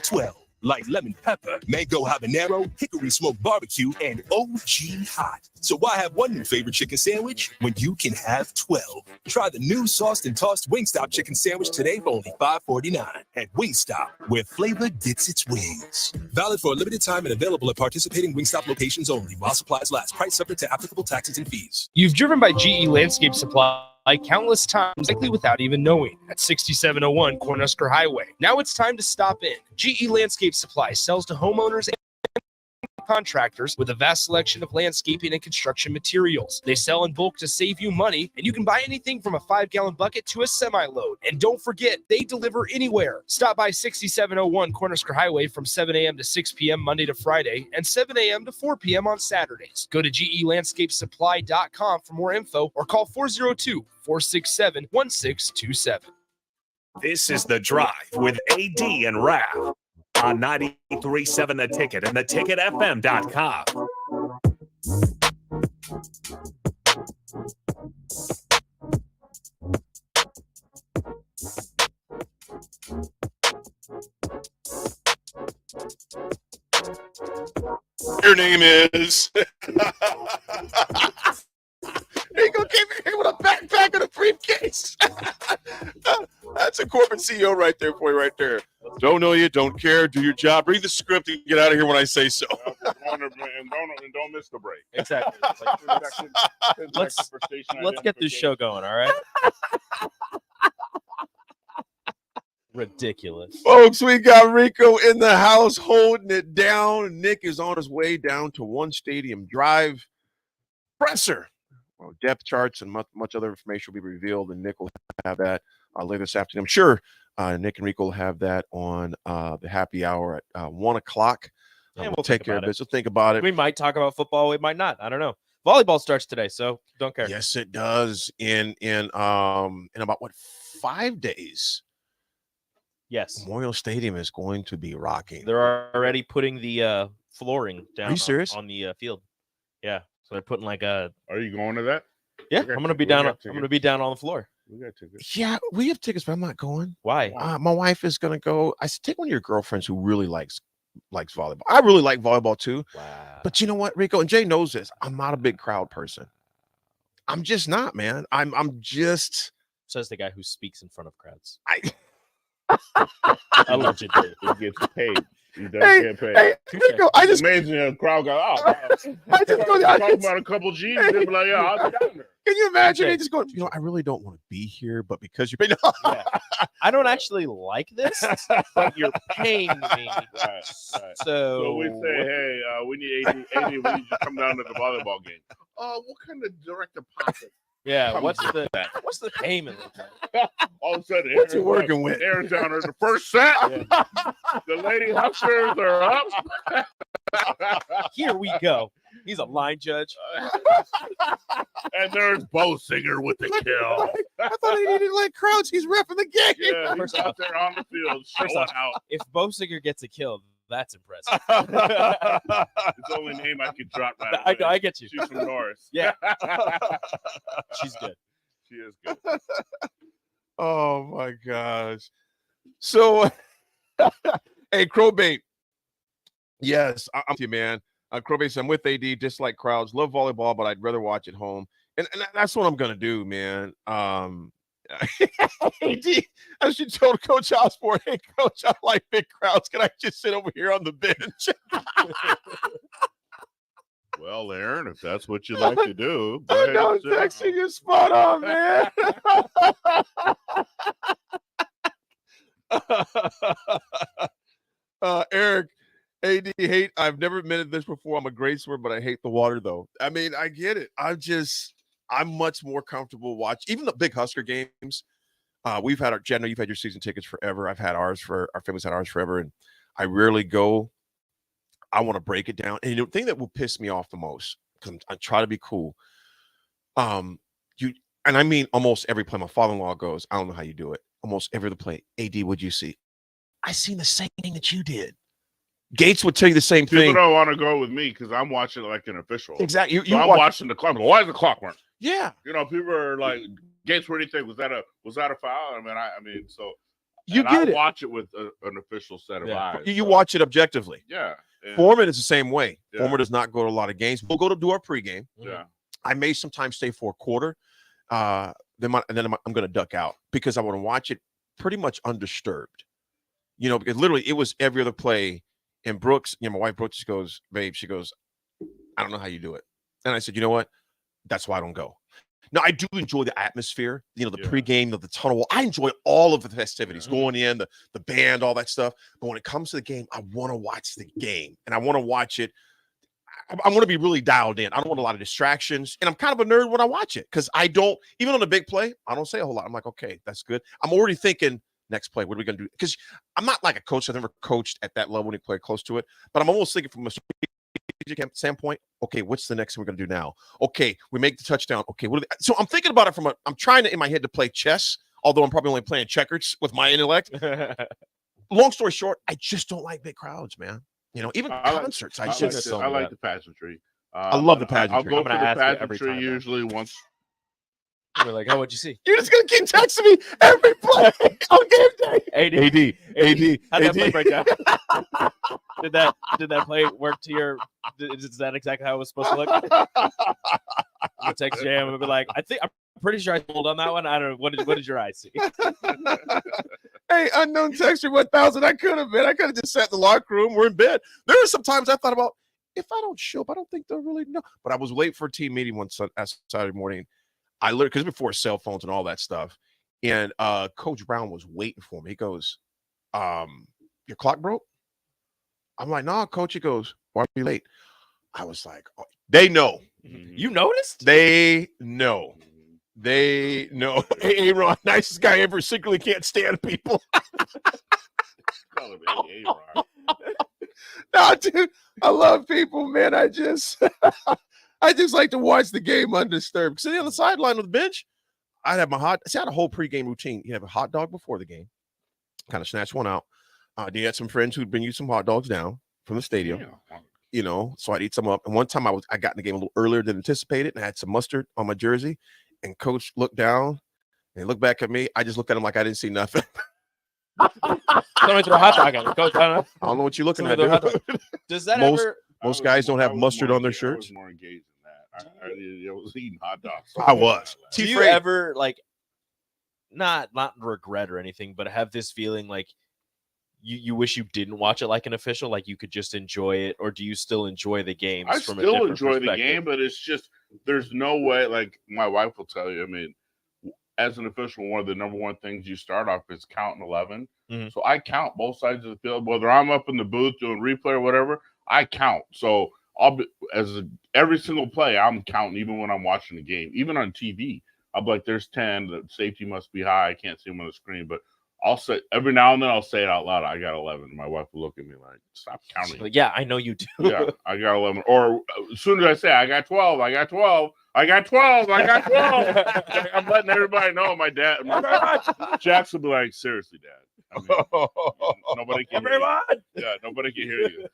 12. Like lemon pepper, mango habanero, hickory smoked barbecue, and OG hot. So why have one new favorite chicken sandwich when you can have 12? Try the new sauced and tossed Wingstop chicken sandwich today for only $5.49 at Wingstop, where flavor gets its wings. Valid for a limited time and available at participating Wingstop locations only while supplies last. Price subject to applicable taxes and fees. You've driven by GE Landscape Supply countless times, likely without even knowing, at 6701 Cornhusker Highway. Now it's time to stop in. GE Landscape Supply sells to homeowners and contractors with a vast selection of landscaping and construction materials. They sell in bulk to save you money, and you can buy anything from a 5-gallon bucket to a semi-load. And don't forget, they deliver anywhere. Stop by 6701 Cornhusker Highway from 7 a.m. to 6 p.m. Monday to Friday and 7 a.m. to 4 p.m. on Saturdays. Go to GELandscapeSupply.com for more info or call 402-467-1627. This is The Drive with AD and Raff on 93.7 The Ticket and theticketfm.com. Your name is. There you go, came in here with a backpack and a briefcase. That's a corporate CEO right there for you, right there. Don't know you, don't care, do your job, read the script, and get out of here when I say so. And don't miss the break. Exactly. Let's get this show going, all right? Ridiculous. Folks, we got Rico in the house holding it down. Nick is on his way down to One Stadium Drive. Presser. Well, depth charts and much other information will be revealed, and Nick will have that later this afternoon. I'm sure Nick and Rico will have that on the happy hour at 1 o'clock. And we'll take care of it. So think about it. We might talk about football. We might not. I don't know. Volleyball starts today, so don't care. Yes, it does. In about 5 days. Yes. Memorial Stadium is going to be rocking. They're already putting the flooring down. Are you serious? On the field. Yeah. So they're putting like a. Are you going to that? Yeah, I'm gonna be down. I'm gonna be down on the floor. We got tickets. Yeah, we have tickets, but I'm not going. Why? My wife is gonna go. I said, take one of your girlfriends who really likes volleyball. I really like volleyball too. Wow. But you know what, Rico and Jay knows this. I'm not a big crowd person. I'm just not, man. I'm just. Says the guy who speaks in front of crowds. Allegedly, he gets paid. He does get paid. Hey, Rico, I just amazing. A crowd go, I just go talk about a couple G's. They'll be like, yeah, I'll be down there. Can you imagine? They just go, I really don't want to be here, but because you're paying. Yeah. I don't actually like this, but you're paying me. Right. So we say, hey, we need AD. We need you to come down to the volleyball game. What kind of direct deposit? Yeah, what's the payment? All of a sudden, what you working with? Aaron's down there. The first set, the Lady Hucksters are up. Here we go. He's a line judge. And there's Bo Singer with the kill. I thought he needed like crowds. He's repping the game. Yeah, he's out there on the field showing out. If Bo Singer gets a kill, that's impressive. It's the only name I could drop right away. I get you. She's from Norris. Yeah. She's good. She is good. Oh my gosh. So hey, Crowbait. Yes, I'm with you, man. Crowbait, I'm with AD, dislike crowds, love volleyball, but I'd rather watch at home. And that's what I'm gonna do, man. AD, as you told Coach Osborne, hey Coach, I like big crowds. Can I just sit over here on the bench? Well, Aaron, if that's what you like to do. I know, texting you spot on, man. Eric, AD hate. I've never admitted this before. I'm a great swimmer, but I hate the water, though. I mean, I get it. I just, I'm much more comfortable watching even the big Husker games. We've had Jen, you've had your season tickets forever. I've had ours our family's had ours forever, and I rarely go. I want to break it down. And the thing that will piss me off the most, because I try to be cool. And I mean almost every play. My father-in-law goes, I don't know how you do it. Almost every other play. AD, what'd you see? I seen the same thing that you did. Gates would tell you the same thing. People don't want to go with me because I'm watching it like an official. Exactly. I'm watching the clock. Why is the clock running? Yeah. People are like, Gates, what do you think? Was that a foul? I mean, so you get it. Watch it with an official set of eyes. You watch it objectively. Yeah. Foreman is the same way. Yeah. Foreman does not go to a lot of games. We'll go to do our pregame. Yeah. I may sometimes stay for a quarter. Then I'm going to duck out because I want to watch it pretty much undisturbed. Because literally it was every other play. And Brooks, my wife Brooks just goes, babe, she goes, I don't know how you do it. And I said, you know what? That's why I don't go. Now, I do enjoy the atmosphere, the pregame, the tunnel. I enjoy all of the festivities, going in, the band, all that stuff. But when it comes to the game, I want to watch the game. And I want to watch it. I want to be really dialed in. I don't want a lot of distractions. And I'm kind of a nerd when I watch it because I don't, even on a big play, I don't say a whole lot. I'm like, okay, that's good. I'm already thinking, next play, what are we going to do? Because I'm not like a coach. I've never coached at that level when you play close to it. But I'm almost thinking from a strategic standpoint, okay, what's the next thing we're going to do now? Okay, we make the touchdown. Okay, so I'm thinking about it I'm trying to, in my head, to play chess, although I'm probably only playing checkers with my intellect. Long story short, I just don't like big crowds, man. Even concerts. I like the pageantry. I love the pageantry. I'll go for the pageantry usually once. You're like, oh, what'd you see? You're just gonna keep texting me every play on game day. AD. How'd that play break down? Did that play work to your? Is that exactly how it was supposed to look? I'll text Jam and be like, I'm pretty sure I told on that one. I don't know. What did your eyes see? Hey, unknown texture 1000. I could have been. I could have just sat in the locker room. We're in bed. There were some times I thought about if I don't show up, I don't think they'll really know. But I was late for a team meeting one Saturday morning. I literally, because before cell phones and all that stuff, and Coach Brown was waiting for me. He goes, your clock broke? I'm like, no, Coach. He goes, why are you late? I was like, oh, they know. You noticed? They know. They know. Hey, Aaron, nicest guy ever, secretly can't stand people. No, dude, I love people, man. I just like to watch the game undisturbed. Sitting on the sideline on the bench, I'd have I had a whole pregame routine. You have a hot dog before the game, kind of snatch one out. You had some friends who'd bring you some hot dogs down from the stadium, so I'd eat some up. And one time I got in the game a little earlier than anticipated, and I had some mustard on my jersey. And Coach looked down and looked back at me. I just looked at him like I didn't see nothing. Somebody throw a hot dog at me, Coach. I don't know what you're looking at, dude. Does that most guys don't have mustard on their shirts. I was more engaged in that. I was eating hot dogs. I was. Do you ever not regret or anything, but have this feeling like you wish you didn't watch it like an official, like you could just enjoy it, or do you still enjoy the games? I from still a enjoy the perspective? game, but it's just there's no way. Like my wife will tell you. I mean, as an official, one of the number one things you start off is counting 11. Mm-hmm. So I count both sides of the field, whether I'm up in the booth doing replay or whatever. I count. So I'll be every single play I'm counting, even when I'm watching the game, even on TV. I'll be like, "There's 10. The safety must be high. I can't see them on the screen." But I'll say every now and then I'll say it out loud. I got 11. And my wife will look at me like, "Stop counting." Like, yeah, I know you do. Yeah, I got 11. Or as soon as I say I got 12, I got 12. I got 12. I got 12. I'm letting everybody know. My dad, Jackson, will be like, "Seriously, Dad." I mean, nobody can hear you. Yeah, nobody can hear you.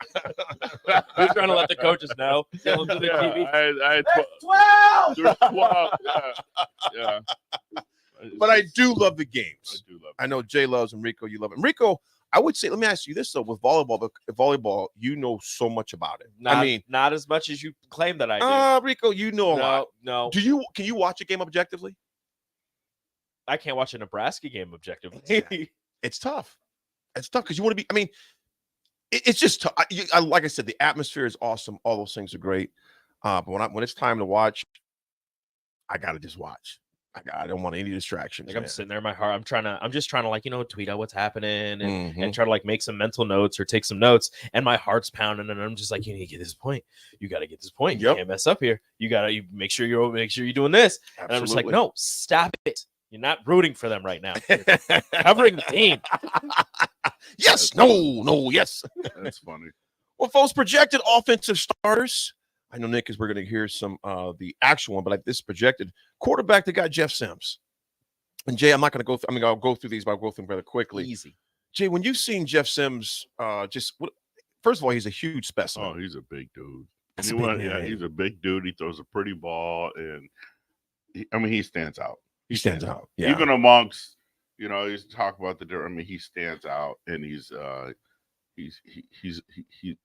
He's trying to let the coaches know. Tell them to the TV. I had 12. There's 12. Yeah. But I do love the games. I do love. I know Jay loves Enrico. You love it. Enrico, I would say, let me ask you this though: with volleyball, you know so much about it. Not as much as you claim that I do. Rico, you know a lot. No. Can you watch a game objectively? I can't watch a Nebraska game objectively. It's tough. It's tough because you want to be. It's just tough. Like I said, the atmosphere is awesome. All those things are great. But when it's time to watch, I gotta just watch. I don't want any distractions. Like man. I'm sitting there in my heart. I'm just trying to like, tweet out what's happening and, Mhm. and try to like make some mental notes or take some notes. And my heart's pounding and I'm just like, you need to get this point. You got to get this point. You can't mess up here. You make sure you're doing this. And I'm just like, Absolutely. no, stop it. You're not rooting for them right now. You're covering the team. Yes, no, yes. That's funny. Well, folks, projected offensive starters. I know, Nick, is we're going to hear some the actual one, but like this projected quarterback, they got Jeff Sims. And Jay, I'm not going to go through, I'll go through these, but I'll go through them rather quickly. Easy. Jay, when you've seen Jeff Sims, first of all, he's a huge specimen. Oh, he's a big dude. That's a big man. He's a big dude. He throws a pretty ball, and he stands out. He stands out. Yeah. Even amongst, he's talk about the different. I mean, he stands out, and he's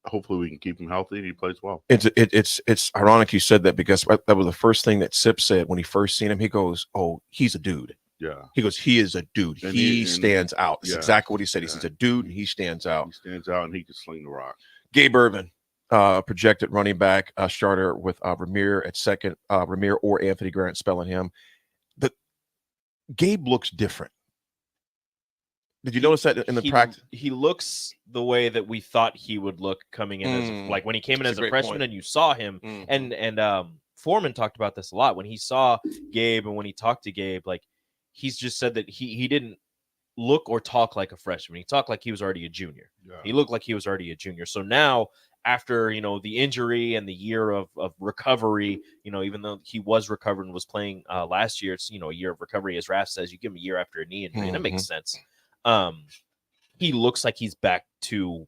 hopefully we can keep him healthy and he plays well. It's ironic you said that because that was the first thing that Sip said when he first seen him. He goes, "Oh, he's a dude." Yeah. He goes, "He is a dude. And he stands out." That's exactly what he said. Yeah. He's a dude and he stands out. He stands out and he can sling the rock. Gabe Irvin, projected running back, starter with Ramir at second, Ramir or Anthony Grant spelling him. Gabe looks different. Did you notice that in the practice? He looks the way that we thought he would look coming in as like when he came in That's as a a great freshman point. and you saw him. And Foreman talked about this a lot when he saw Gabe and when he talked to Gabe, like he's just said that he didn't look or talk like a freshman. He talked like he was already a junior. Yeah. He looked like he was already a junior. So now after, the injury and the year of recovery, even though he was recovered and was playing last year, it's, a year of recovery, as Raff says, you give him a year after a knee injury, and that makes sense. He looks like he's back to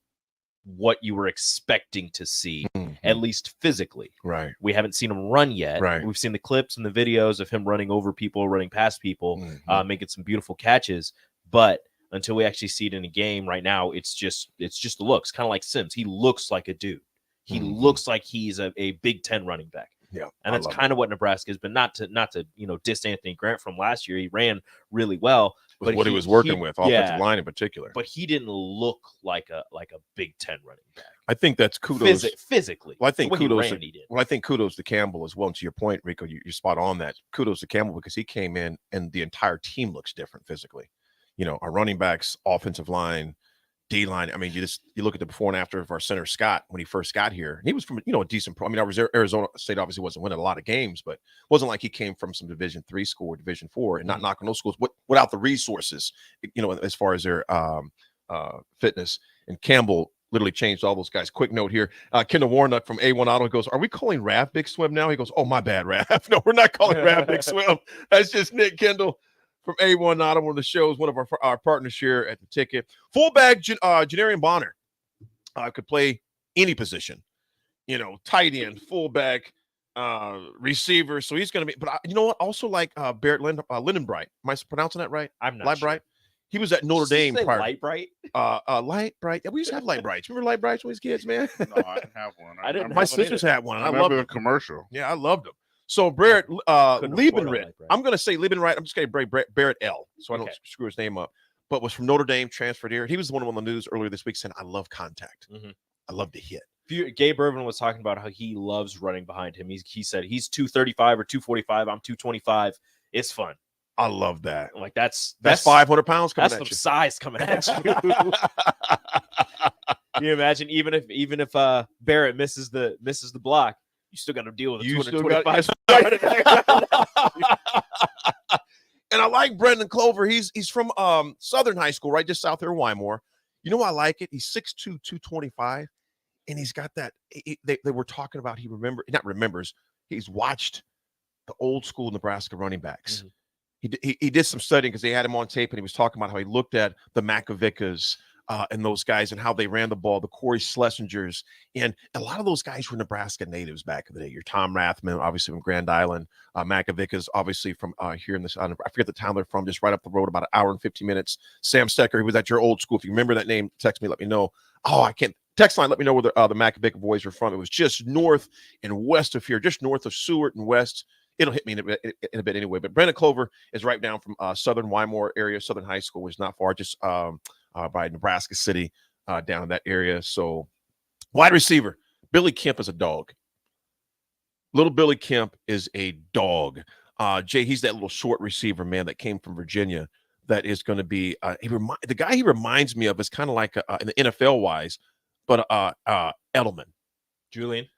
what you were expecting to see, at least physically. Right. We haven't seen him run yet. Right. We've seen the clips and the videos of him running over people, running past people, making some beautiful catches. But until we actually see it in a game right now, it's just the looks, kind of like Sims. He looks like a dude. He looks like he's a Big Ten running back. Yeah. And that's kind of what Nebraska has been. Not to diss Anthony Grant from last year. He ran really well. But what he was working with, offensive line in particular. But he didn't look like a Big Ten running back. I think that's kudos physically. Well, I think kudos. He did. I think kudos to Campbell as well. And to your point, Rico, you're spot on that. Kudos to Campbell because he came in and the entire team looks different physically. Our running backs, offensive line, D line. I mean, you look at the before and after of our center Scott when he first got here. And he was from a decent pro. I mean, Arizona State obviously wasn't winning a lot of games, but it wasn't like he came from some Division III school or Division IV and not knocking those schools without the resources. As far as their fitness. And Campbell literally changed all those guys. Quick note here: Kendall Warnock from A1 Auto goes, "Are we calling Raff Big Swim now?" He goes, "Oh, my bad, Raff. No, we're not calling Raff Big Swim. That's just Nick Kendall." From A1 Auto, one of the shows, one of our partners here at the ticket. Fullback, Janarian Bonner could play any position, tight end, fullback, receiver. So he's going to be, but you know what? Also like Barrett Lindenbright. Am I pronouncing that right? I'm not sure. Lightbright. He was at Notre Dame prior. Lightbright? Lightbright. Yeah, we used to have Lightbrights. Remember Lightbrights when we was kids, man? No, I didn't have one. I didn't. My sisters had one. I loved remember the it. commercial. Yeah, I loved them. So Barrett Liebenritt. Lightbright. I'm going to say Liebenright. I'm just going to break Barrett L. So I don't Okay. screw his name up. But was from Notre Dame, transferred here. He was the one on the news earlier this week saying, "I love contact. I love to hit." Gabe Irvin was talking about how he loves running behind him. He said he's 235 or 245. I'm 225. It's fun. I love that. Like that's 500 pounds coming that's at some you. size coming at you. Can you imagine even if Barrett misses the block, you still got to deal with a 225. And I like Brendan Clover. He's from Southern High School, right just south here in Wymore. You know why I like it? He's 6'2", 225, and he's got that. They were talking about he's watched the old school Nebraska running backs. He did some studying because they had him on tape, and he was talking about how he looked at the Macavickas and those guys and how they ran the ball, the Corey Schlesingers. And a lot of those guys were Nebraska natives back in the day. Your Tom Rathman, obviously from Grand Island, Macavickas, obviously from here in this, I forget the town they're from, just right up the road, about an hour and 15 minutes. Sam Stecker, he was at your old school. If you remember that name, text me, let me know. Oh, I can't. Text line, let me know where the Macavicka boys were from. It was just north and west of here, just north of Seward and west. It'll hit me in a bit anyway. But Brendan Clover is right down from Southern Wymore area. Southern High School was not far, just by Nebraska City down in that area. So wide receiver, Billy Kemp is a dog. Little Billy Kemp is a dog. Jay, he's that little short receiver, man, that came from Virginia. That is going to be the guy he reminds me of is kind of like in the NFL wise, but Edelman, Julian.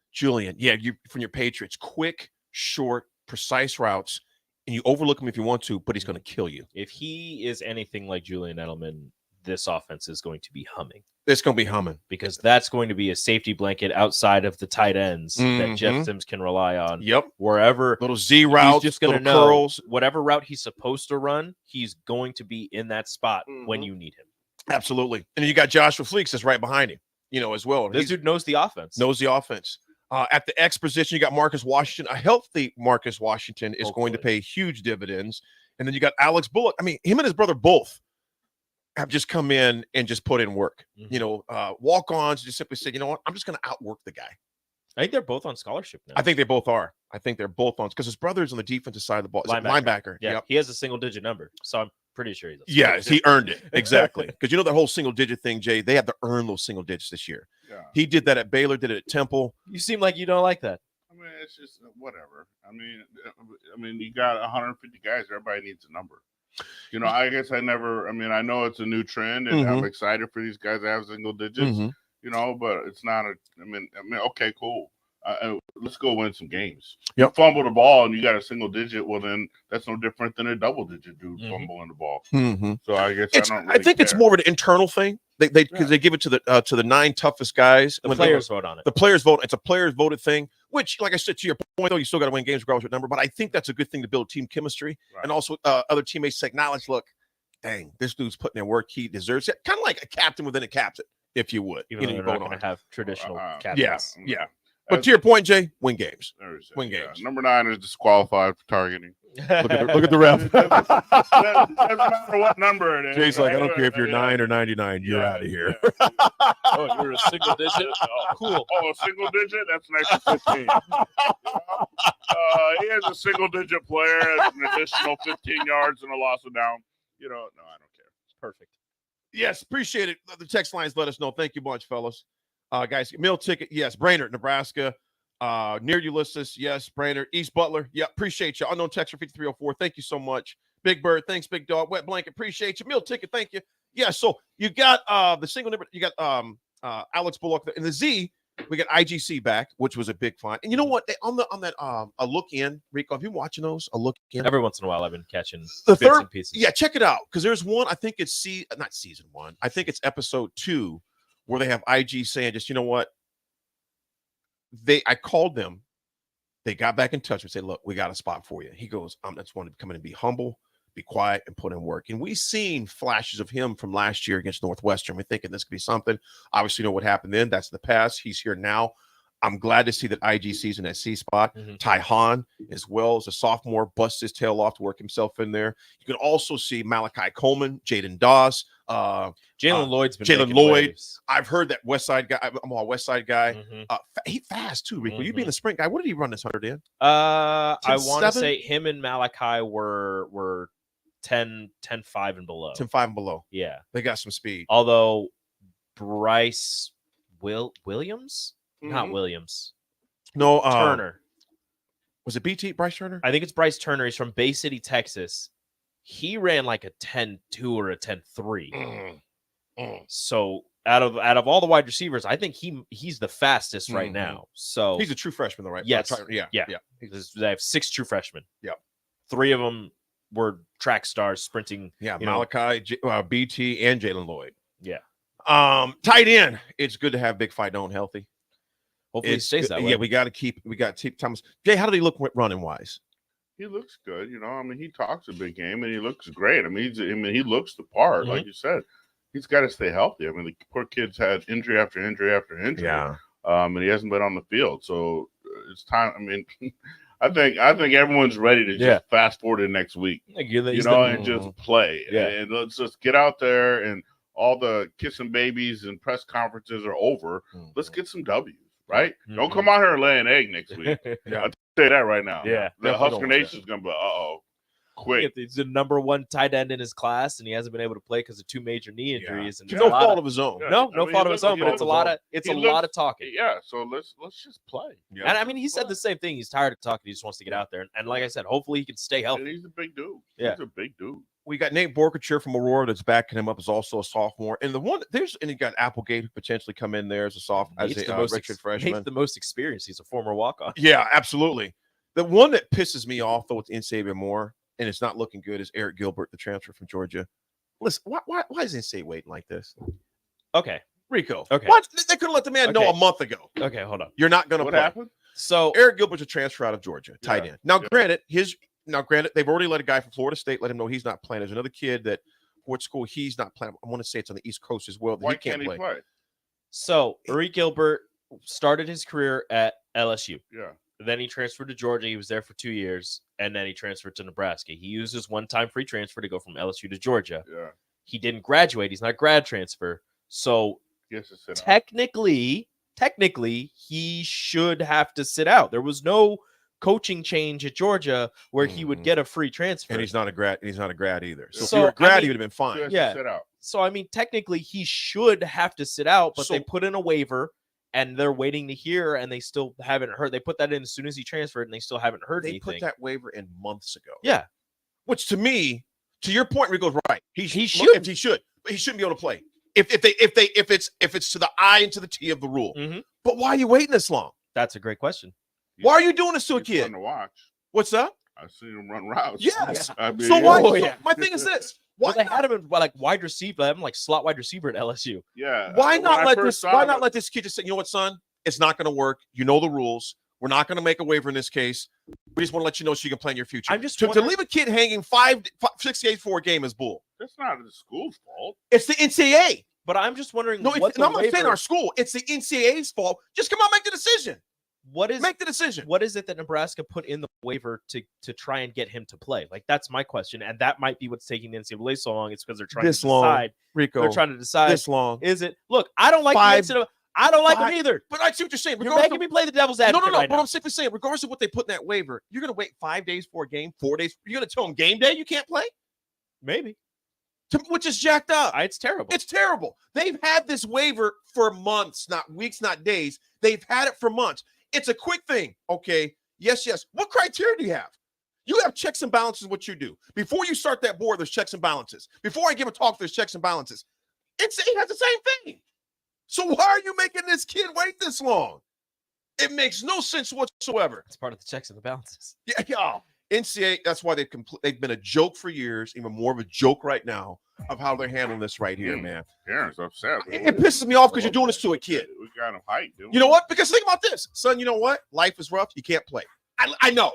Yeah, you from your Patriots, quick, short, precise routes, and you overlook him if you want to, but he's going to kill you. If he is anything like Julian Edelman, this offense is going to be humming. It's going to be humming because that's going to be a safety blanket outside of the tight ends that Jeff Sims can rely on. Yep. Wherever little Z routes, he's just going to know curls. Whatever route he's supposed to run, he's going to be in that spot when you need him. Absolutely. And then you got Joshua Fleeks that's right behind him, as well. This dude knows the offense. At the X position, you got Marcus Washington. A healthy Marcus Washington is going to pay huge dividends. And then you got Alex Bullock. I mean, him and his brother both have just come in and just put in work. Walk-ons just simply said, you know what, I'm just going to outwork the guy. I think they're both on scholarship now. I think they both are. I think they're both on because his brother is on the defensive side of the ball. Linebacker. Yeah, Yep. He has a single-digit number, so I'm pretty sure he's. Yes, he earned it exactly. Because that whole single-digit thing, Jay. They had to earn those single digits this year. Yeah. He did that at Baylor. Did it at Temple. You seem like you don't like that. I mean, it's just whatever. I mean, you got 150 guys. Everybody needs a number. I guess I know it's a new trend, and I'm excited for these guys to have single digits. But it's not okay, cool. Let's go win some games. Yep. You fumble the ball and you got a single digit. Well, then that's no different than a double digit dude fumbling the ball. So I guess I think it's more of an internal thing. Because they give it to the 9 toughest guys. The players vote on it. The players vote. It's a players voted thing. Which, like I said, to your point, though, you still got to win games regardless of number. But I think that's a good thing to build team chemistry, and also other teammates acknowledge, look, dang, this dude's putting in work. He deserves it. Kind of like a captain within a captain, if you would. Even though you're not going to have traditional captains. Yeah. But to your point, Jay, win games. Win games. Number 9 is disqualified for targeting. Look at the ref. Doesn't matter what number it is. Jay's like, I don't care if you're 9 or 99. You're out of here. Oh, you're a single digit? Cool. Oh, a single digit? That's an extra 15. He has a single digit player. That's an additional 15 yards and a loss of down. No, I don't care. It's perfect. Yes, appreciate it. The text lines let us know. Thank you much, fellas. Guys, meal ticket, yes. Brainerd, Nebraska. Near Ulysses, yes. Brainerd, East Butler, yeah. Appreciate you. Unknown text for 5304. Thank you so much. Big Bird, thanks. Big Dog, Wet Blanket, appreciate you. Meal ticket, thank you. Yeah. So you got the single number. You got Alex Bullock in the Z. We got IGC back, which was a big find. And you know what? They on that a look in, Rico. Have you been watching those? A look in. Every once in a while, I've been catching the bits third and pieces. Yeah, check it out because there's one. I think it's not season 1. I think it's episode 2 where they have IG saying, just what? I called them. They got back in touch and said, look, we got a spot for you. He goes, I just want to come in and be humble, be quiet, and put in work. And we've seen flashes of him from last year against Northwestern. We're thinking this could be something. Obviously, you know what happened then. That's the past. He's here now. I'm glad to see that IGC's in that C spot. Ty Hahn, as well as a sophomore, busts his tail off to work himself in there. You can also see Malachi Coleman, Jaden Dawes, Jalen Lloyd's been Jalen making Lloyd. waves. I've heard that West Side guy. I'm a West Side guy. He fast too, Rico. You being the sprint guy, what did he run this 100 in? I want to say him and Malachi were 10-5 and below. 10-5 and below. Yeah, they got some speed. Although Bryce Williams. Not Williams. No, Turner. Was it BT Bryce Turner? I think it's Bryce Turner. He's from Bay City, Texas. He ran like a 10-2 or a 10-3. So out of all the wide receivers, I think he's the fastest right now. So he's a true freshman, though, right? Yes. Yeah. They have 6 true freshmen. Yeah. 3 of them were track stars sprinting. Yeah, Malachi, BT, and Jalen Lloyd. Yeah. Tight end. It's good to have Big Fidone healthy. Hopefully it stays that way. Yeah, we got to keep Thomas. Jay, how did he look running wise? He looks good. He talks a big game and he looks great. He looks the part, like you said. He's got to stay healthy. The poor kid's had injury after injury after injury. Yeah. And he hasn't been on the field. So it's time. I think everyone's ready to just fast forward to next week. And just play. Yeah. And let's just get out there and all the kissing babies and press conferences are over. Let's get some W's, right? Don't come out here and lay an egg next week. I'll tell you that right now. Yeah. The Husker Nation's going to be, quick. He's the number one tight end in his class, and he hasn't been able to play because of 2 major knee injuries. And It's no fault of his own. No fault of his own, but it's a lot of talking. Yeah, so let's just play. Yeah. And I mean, he said the same thing. He's tired of talking. He just wants to get out there. And like I said, hopefully he can stay healthy. And he's a big dude. Yeah. He's a big dude. We got Nate Borkature from Aurora that's backing him up as also a sophomore. And and you got Applegate who potentially come in there as a sophomore, as a redshirt freshman. Nate's the most experienced. He's a former walk-on. Yeah, absolutely. The one that pisses me off, though, with NCAA more, and it's not looking good, is Eric Gilbert, the transfer from Georgia. Listen, why is NCAA waiting like this? Okay. Rico. Okay. What? They could have let the man know a month ago. Okay, hold on. You're not going to What play. happened? So Eric Gilbert's a transfer out of Georgia, tight end. Now, granted, they've already let a guy from Florida State let him know he's not playing. There's another kid that what school he's not playing. I want to say it's on the East Coast as well. That Why he can't play. So Eric Gilbert started his career at LSU. Yeah. Then he transferred to Georgia. He was there for 2 years, and then he transferred to Nebraska. He used his one-time free transfer to go from LSU to Georgia. Yeah. He didn't graduate. He's not grad transfer. So Yes, to sit out. technically, he should have to sit out. There was no coaching change at Georgia where he would get a free transfer. And he's not a grad. He's not a grad either. So, if So, you were a grad, I mean, he would have been fine. Yeah. Sit out. So I mean, technically, he should have to sit out, but they put in a waiver, and they're waiting to hear, and they still haven't heard. They put that in as soon as he transferred, and they still haven't heard They anything. put that waiver in months ago. Yeah. Which to me, to your point, Rico's right. He should. But he shouldn't be able to play. If it's to the I and to the T of the rule. But why are you waiting this long? That's a great question. Why are you doing this to a He's kid? fun to watch. What's that? I've seen him run routes. Yes. I mean, So why? Oh, so yeah. my thing is this: Well, they had him in like wide receiver. They had him like slot wide receiver at LSU. Yeah. Why When not I let first this? saw Why him, not let this kid just say, you know what, son? It's not going to work. You know the rules. We're not going to make a waiver in this case. We just want to let you know so you can play in your future. I'm just to wondering- leave a kid hanging 6 days for a game is bull. That's not the school's fault. It's the NCAA. But I'm just wondering. No, what I'm not saying waiver- our school. It's the NCAA's fault. Just come out, and make the decision. Make the decision? What is it that Nebraska put in the waiver to try and get him to play? Like that's my question, and that might be what's taking the NCAA so long. It's because they're trying This to long, decide. Rico. They're trying to decide This long. Is it? Look, I don't like the NCAA. I don't like them either. But I see what you're saying. You're making me play the devil's advocate. No. right But now. I'm simply saying, regardless of what they put in that waiver, you're going to wait 5 days for a game, 4 days. You're going to tell them game day you can't play, Maybe. Which is jacked up. It's terrible. It's terrible. They've had this waiver for months, not weeks, not days. They've had it for months. It's a quick thing. Okay. Yes. What criteria do you have? You have checks and balances. What you do before you start that board, there's checks and balances. Before I give a talk, there's checks and balances. It has the same thing. So why are you making this kid wait this long? It makes no sense whatsoever. It's part of the checks and the balances. Yeah. NCAA, that's why they've been a joke for years, even more of a joke right now of how they're handling this right here, man. Parents upset. It pisses me off because you're doing this to a kid. We got him hyped, dude. You know what? Because think about this, son. You know what? Life is rough. You can't play. I know.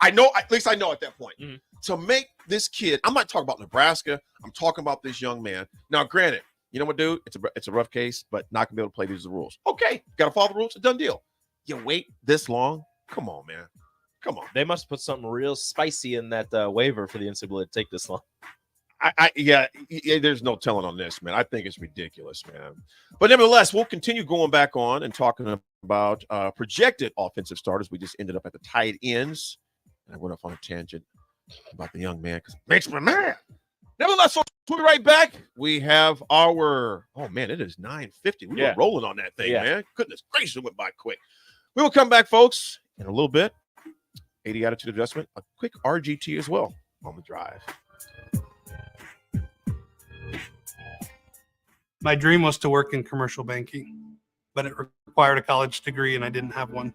At least I know at that point. To make this kid, I'm not talking about Nebraska. I'm talking about this young man. Now, granted, you know what, dude? It's a rough case, but not gonna be able to play. These are the rules. Okay, got to follow the rules. It's a done deal. You wait this long? Come on, man. Come on. They must put something real spicy in that waiver for the NCAA to take this long. Yeah, there's no telling on this, man. I think it's ridiculous, man. But nevertheless, we'll continue going back on and talking about projected offensive starters. We just ended up at the tight ends. And I went off on a tangent about the young man because it makes me mad. Nevertheless, we'll be right back. We have our, it is 9:50. We were rolling on that thing, man. Goodness gracious, it went by quick. We will come back, folks, in a little bit. AD attitude adjustment, a quick RGT as well on the drive. My dream was to work in commercial banking, but it required a college degree and I didn't have one.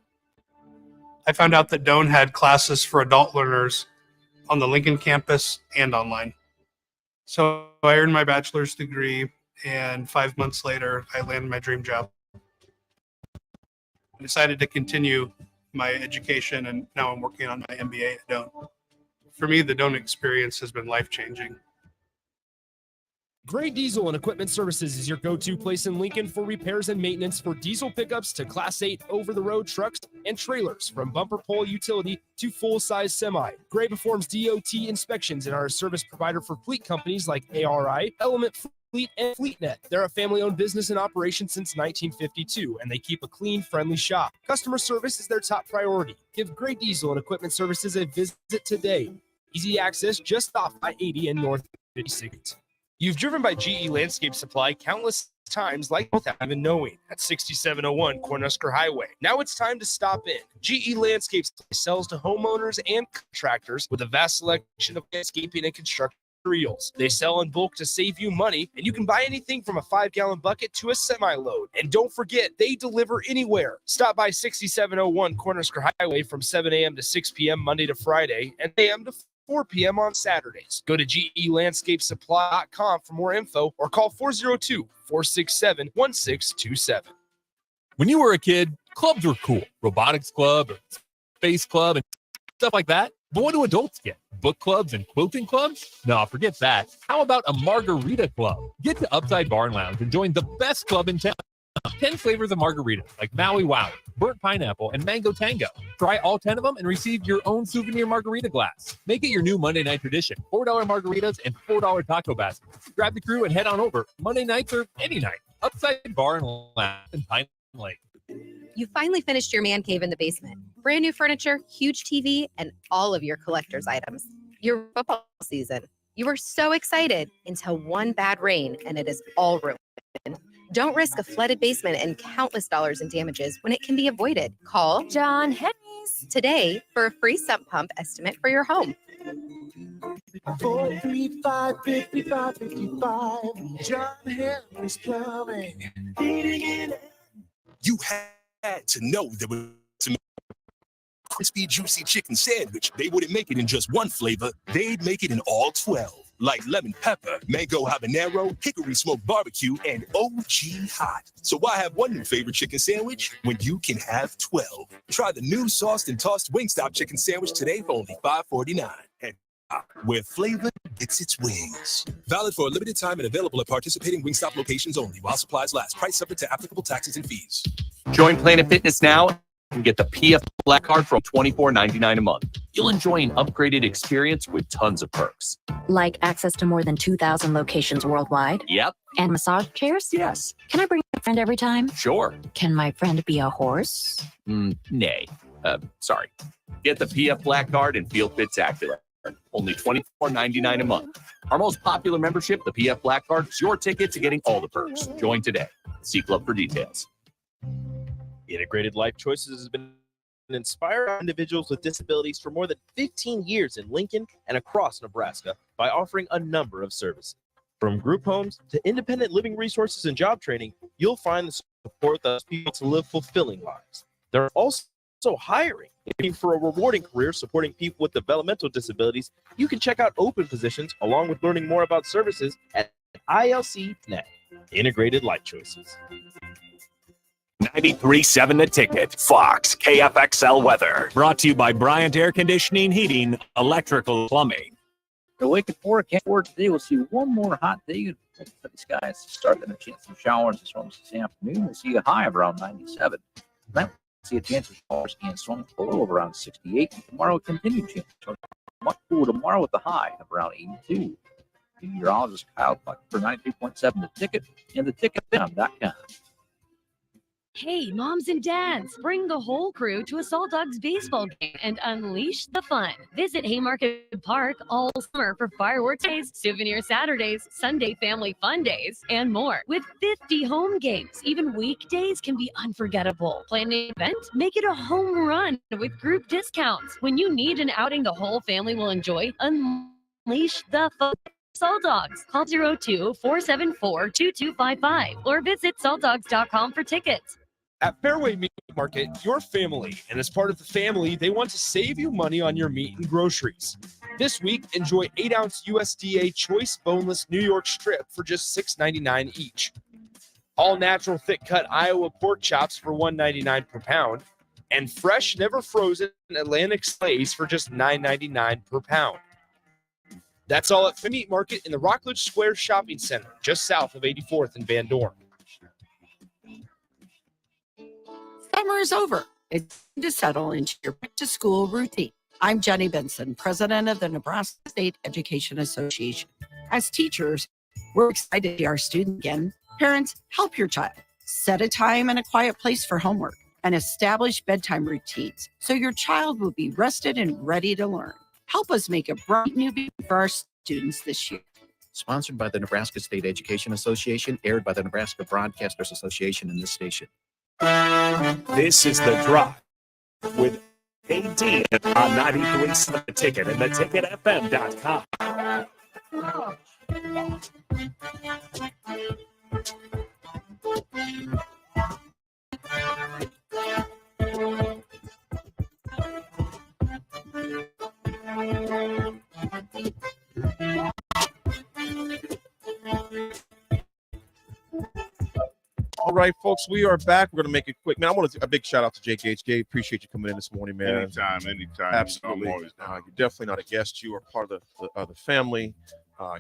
I found out that Doane had classes for adult learners on the Lincoln campus and online. So I earned my bachelor's degree, and 5 months later, I landed my dream job. I decided to continue my education, and now I'm working on my MBA at Doane. For me, the Doane experience has been life-changing. Gray Diesel and Equipment Services is your go-to place in Lincoln for repairs and maintenance for diesel pickups to Class 8 over-the-road trucks and trailers, from bumper pole utility to full-size semi. Gray performs DOT inspections and are a service provider for fleet companies like ARI, Element Fleet, and FleetNet. They're a family-owned business in operation since 1952, and they keep a clean, friendly shop. Customer service is their top priority. Give Gray Diesel and Equipment Services a visit today. Easy access just off I-80 in North 56. You've driven by GE Landscape Supply countless times like without even knowing at 6701 Cornhusker Highway. Now it's time to stop in. GE Landscape Supply sells to homeowners and contractors with a vast selection of landscaping and construction materials. They sell in bulk to save you money, and you can buy anything from a 5-gallon bucket to a semi-load. And don't forget, they deliver anywhere. Stop by 6701 Cornhusker Highway from 7 a.m. to 6 p.m. Monday to Friday and a.m. to 4 p.m. on Saturdays. Go to GELandscapeSupply.com for more info or call 402-467-1627. When you were a kid, clubs were cool. Robotics club, or space club, and stuff like that. But what do adults get? Book clubs and quilting clubs? No, forget that. How about a margarita club? Get to Upside Bar and Lounge and join the best club in town. 10 flavors of margaritas like Maui Wowie, burnt pineapple, and mango tango. Try all 10 of them and receive your own souvenir margarita glass. Make it your new Monday night tradition. $4 margaritas and $4 taco baskets. Grab the crew and head on over. Monday nights or any night. Upside Bar and Lounge in Pine Lake. You finally finished your man cave in the basement. Brand new furniture, huge TV, and all of your collector's items. Your football season. You were so excited until one bad rain and it is all ruined. Don't risk a flooded basement and countless dollars in damages when it can be avoided. Call John Henry's today for a free sump pump estimate for your home. 435-5555. John Henry's Plumbing. You had to know there was some crispy, juicy chicken sandwich. They wouldn't make it in just one flavor. They'd make it in all 12. Like lemon pepper, mango habanero, hickory smoked barbecue, and OG hot. So why have one new favorite chicken sandwich when you can have 12? Try the new sauced and tossed Wingstop chicken sandwich today for only $5.49. And where flavor gets its wings. Valid for a limited time and available at participating Wingstop locations only while supplies last. Price subject to applicable taxes and fees. Join Planet Fitness now and get the PF Black Card from $24.99 a month. You'll enjoy an upgraded experience with tons of perks. Like access to more than 2,000 locations worldwide? Yep. And massage chairs? Yes. Can I bring a friend every time? Sure. Can my friend be a horse? Nay. Sorry. Get the PF Black Card and feel fit-tacular. Only $24.99 a month. Our most popular membership, the PF Black Card, is your ticket to getting all the perks. Join today. See Club for details. Integrated Life Choices has been inspiring individuals with disabilities for more than 15 years in Lincoln and across Nebraska by offering a number of services. From group homes to independent living resources and job training, you'll find the support that allows people to live fulfilling lives. They're also hiring. If you're looking for a rewarding career supporting people with developmental disabilities, you can check out open positions along with learning more about services at ILC.net. Integrated Life Choices. 93.7 The Ticket, Fox, KFXL Weather. Brought to you by Bryant Air Conditioning, Heating, Electrical, Plumbing. The wake at 4 can't work today. We'll see one more hot day. The skies start to chance some showers and storms this afternoon. We'll see a high of around 97. Tonight, we'll see a chance of showers and storms below of around 68. Tomorrow, continued chance of much cooler tomorrow with a high of around 82. Meteorologist Kyle Buck for 93.7 The Ticket and theticketfm.com. Hey, moms and dads, bring the whole crew to a Salt Dogs baseball game and unleash the fun. Visit Haymarket Park all summer for fireworks days, souvenir Saturdays, Sunday family fun days, and more. With 50 home games, even weekdays can be unforgettable. Plan an event? Make it a home run with group discounts. When you need an outing the whole family will enjoy, unleash the fun. Salt Dogs. Call 02-474-2255 or visit saltdogs.com for tickets. At Fairway Meat Market, your family, and as part of the family, they want to save you money on your meat and groceries. This week, enjoy 8-ounce USDA Choice Boneless New York Strip for just $6.99 each. All natural thick-cut Iowa pork chops for $1.99 per pound, and fresh, never frozen Atlantic Slays for just $9.99 per pound. That's all at Fairway Meat Market in the Rockledge Square Shopping Center, just south of 84th and Van Dorn. Summer is over. It's time to settle into your back-to-school routine. I'm Jenny Benson, president of the Nebraska State Education Association. As teachers, we're excited to see our students again. Parents, help your child. Set a time and a quiet place for homework and establish bedtime routines so your child will be rested and ready to learn. Help us make a bright new future for our students this year. Sponsored by the Nebraska State Education Association, aired by the Nebraska Broadcasters Association and this station. This is The Drive with AD on 93.7 The Ticket and theticketfm.com. All right, folks, we are back. We're going to make it quick. Man, I want to a big shout out to Jake H. Gabe, appreciate you coming in this morning, man. Anytime. Absolutely. I'm always You're definitely not a guest. You are part of the family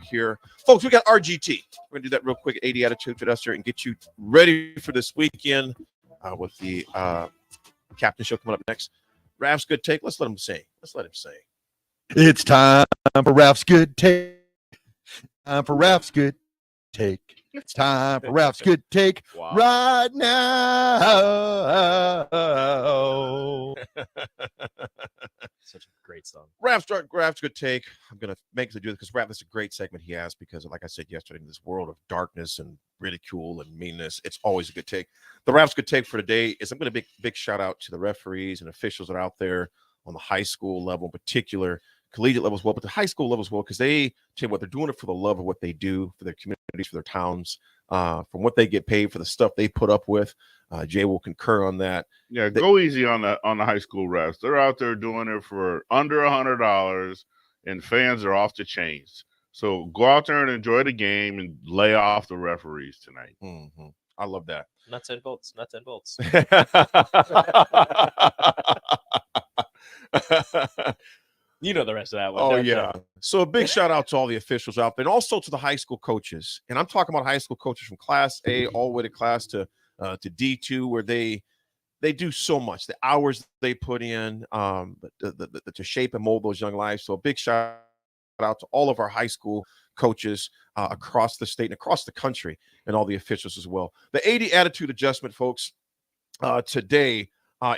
here. Folks, we got RGT. We're going to do that real quick. 80 Attitude with us here and get you ready for this weekend with the Captain Show coming up next. Raff's Good Take. Let's let him sing. It's time for Raff's Good Take. Time for Raff's Good Take. It's time for Raff's Good Take right now. Such a great song. Raff's Good Take. I'm going to make to do this because Raff is a great segment he has because, like I said yesterday, in this world of darkness and ridicule and meanness, it's always a good take. The Raff's Good Take for today is I'm going to big shout out to the referees and officials that are out there on the high school level in particular, collegiate level as well, but the high school level as well, because they tell you what, they're doing it for the love of what they do for their communities, for their towns, from what they get paid for the stuff they put up with. Jay will concur on that. Yeah, go easy on the high school refs. They're out there doing it for under $100, and fans are off the chains. So go out there and enjoy the game and lay off the referees tonight. Mm-hmm. I love that. Nuts and bolts. You know the rest of that one. Oh, yeah. So a big shout out to all the officials out there and also to the high school coaches. And I'm talking about high school coaches from Class A all the way to Class to D2, where they do so much. The hours they put in to shape and mold those young lives. So a big shout out to all of our high school coaches across the state and across the country and all the officials as well. The 80 Attitude Adjustment, folks, today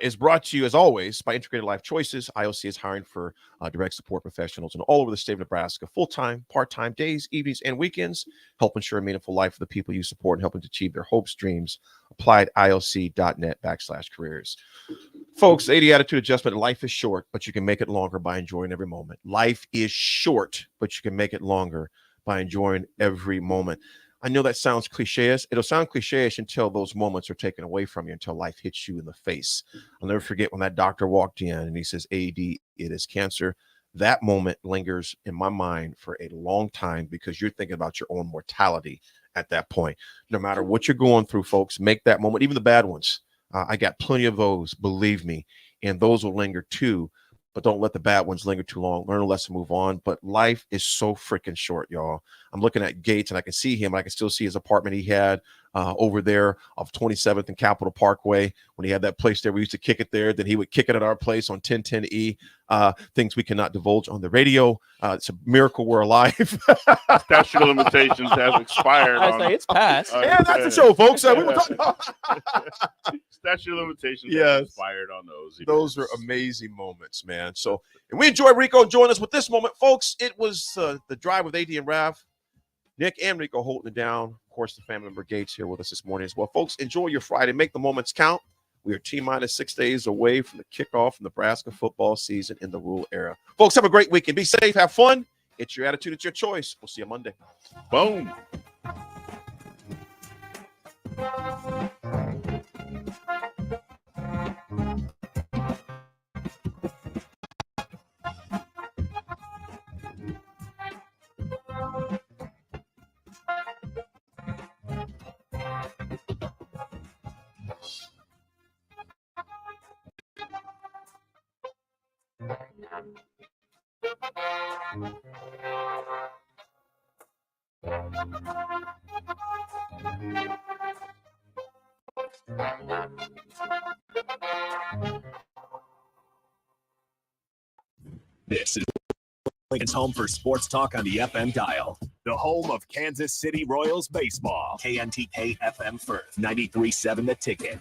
is brought to you, as always, by Integrated Life Choices. IOC is hiring for direct support professionals in all over the state of Nebraska, full-time, part-time, days, evenings, and weekends. Help ensure a meaningful life for the people you support and help them to achieve their hopes, dreams. Apply at IOC.net/careers. Folks, 80 Attitude Adjustment. Life is short, but you can make it longer by enjoying every moment. Life is short, but you can make it longer by enjoying every moment. I know that sounds cliche-ish. It'll sound cliche-ish until those moments are taken away from you, until life hits you in the face. I'll never forget when that doctor walked in and he says, AD, it is cancer. That moment lingers in my mind for a long time because you're thinking about your own mortality at that point. No matter what you're going through, folks, make that moment, even the bad ones. I got plenty of those, believe me, and those will linger too. But don't let the bad ones linger too long. Learn a lesson, move on. But life is so freaking short, y'all. I'm looking at Gates, and I can see him. I can still see his apartment he had over there off 27th and Capitol Parkway when he had that place there. We used to kick it there. Then he would kick it at our place on 1010E. Things we cannot divulge on the radio. It's a miracle we're alive. Statute of limitations has expired. It's passed. Yeah, that's the show, folks. We were talking about statute of limitations has expired on those. Those are amazing moments, man. So, and we enjoy Rico joining us with this moment, folks. It was the drive with AD and Raff. Nick and Rico holding it down. Of course, the family member Gates here with us this morning as well. Folks, enjoy your Friday. Make the moments count. We are T-minus 6 days away from the kickoff of Nebraska football season in the rural era. Folks, have a great weekend. Be safe. Have fun. It's your attitude. It's your choice. We'll see you Monday. Boom. This is Lincoln's home for sports talk on the FM dial. The home of Kansas City Royals baseball. KNTK FM Firth, 93.7 The Ticket.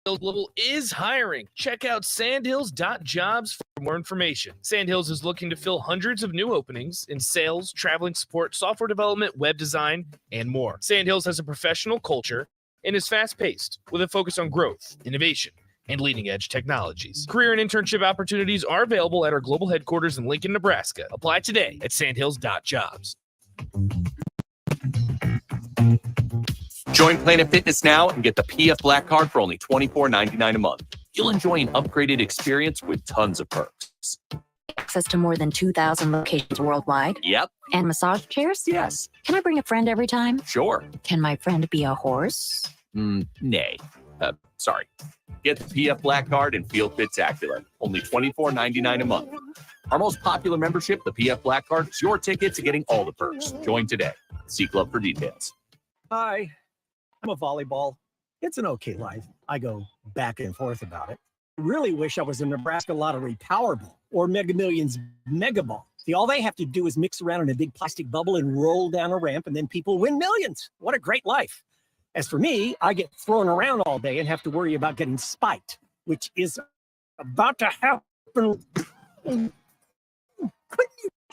Global is hiring. Check out sandhills.jobs for more information. Sandhills is looking to fill hundreds of new openings in sales, traveling support, software development, web design, and more. Sandhills has a professional culture and is fast-paced with a focus on growth, innovation, and leading-edge technologies. Career and internship opportunities are available at our global headquarters in Lincoln, Nebraska. Apply today at sandhills.jobs. Join Planet Fitness now and get the PF Black Card for only $24.99 a month. You'll enjoy an upgraded experience with tons of perks. Access to more than 2,000 locations worldwide. Yep. And massage chairs? Yes. Can I bring a friend every time? Sure. Can my friend be a horse? Nay. Sorry. Get the PF Black Card and feel fit-tacular. Only $24.99 a month. Our most popular membership, the PF Black Card, is your ticket to getting all the perks. Join today. See Club for details. Hi, I'm a volleyball. It's an okay life. I go back and forth about it. I really wish I was a Nebraska Lottery Powerball or Mega Millions Mega Ball. See, all they have to do is mix around in a big plastic bubble and roll down a ramp, and then people win millions. What a great life. As for me, I get thrown around all day and have to worry about getting spiked, which is about to happen. Couldn't you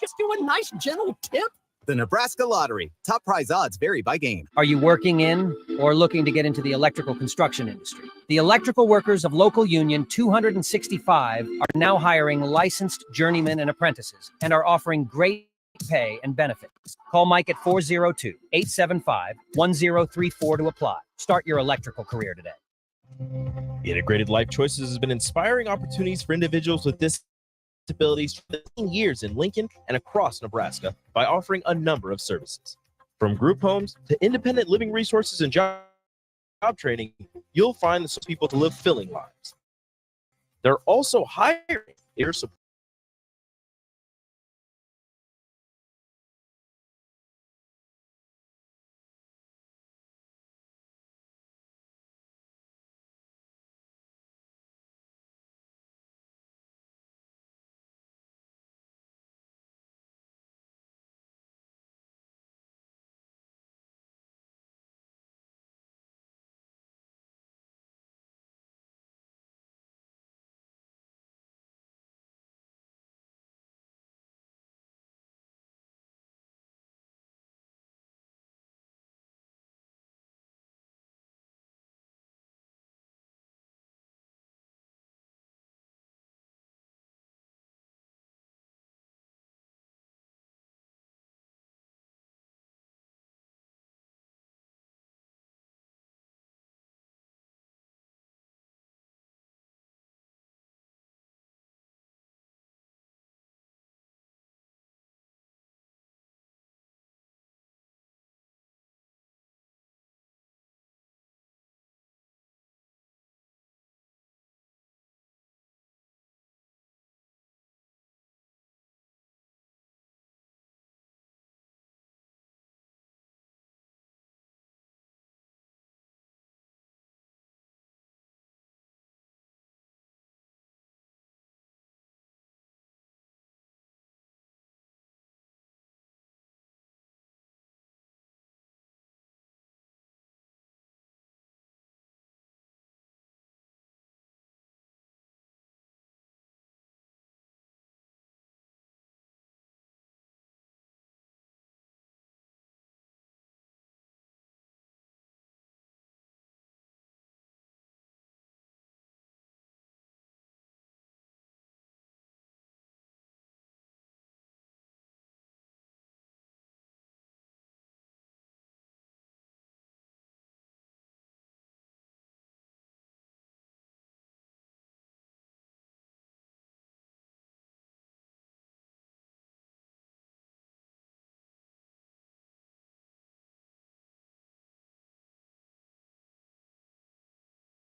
just do a nice, gentle tip? The Nebraska Lottery. Top prize odds vary by game. Are you working in or looking to get into the electrical construction industry? The electrical workers of Local Union 265 are now hiring licensed journeymen and apprentices and are offering great pay and benefits. Call Mike at 402-875-1034 to apply. Start your electrical career today. Integrated Life Choices has been inspiring opportunities for individuals with disabilities for 15 years in Lincoln and across Nebraska by offering a number of services. From group homes to independent living resources and job training, you'll find the people to live fulfilling lives. They're also hiring air support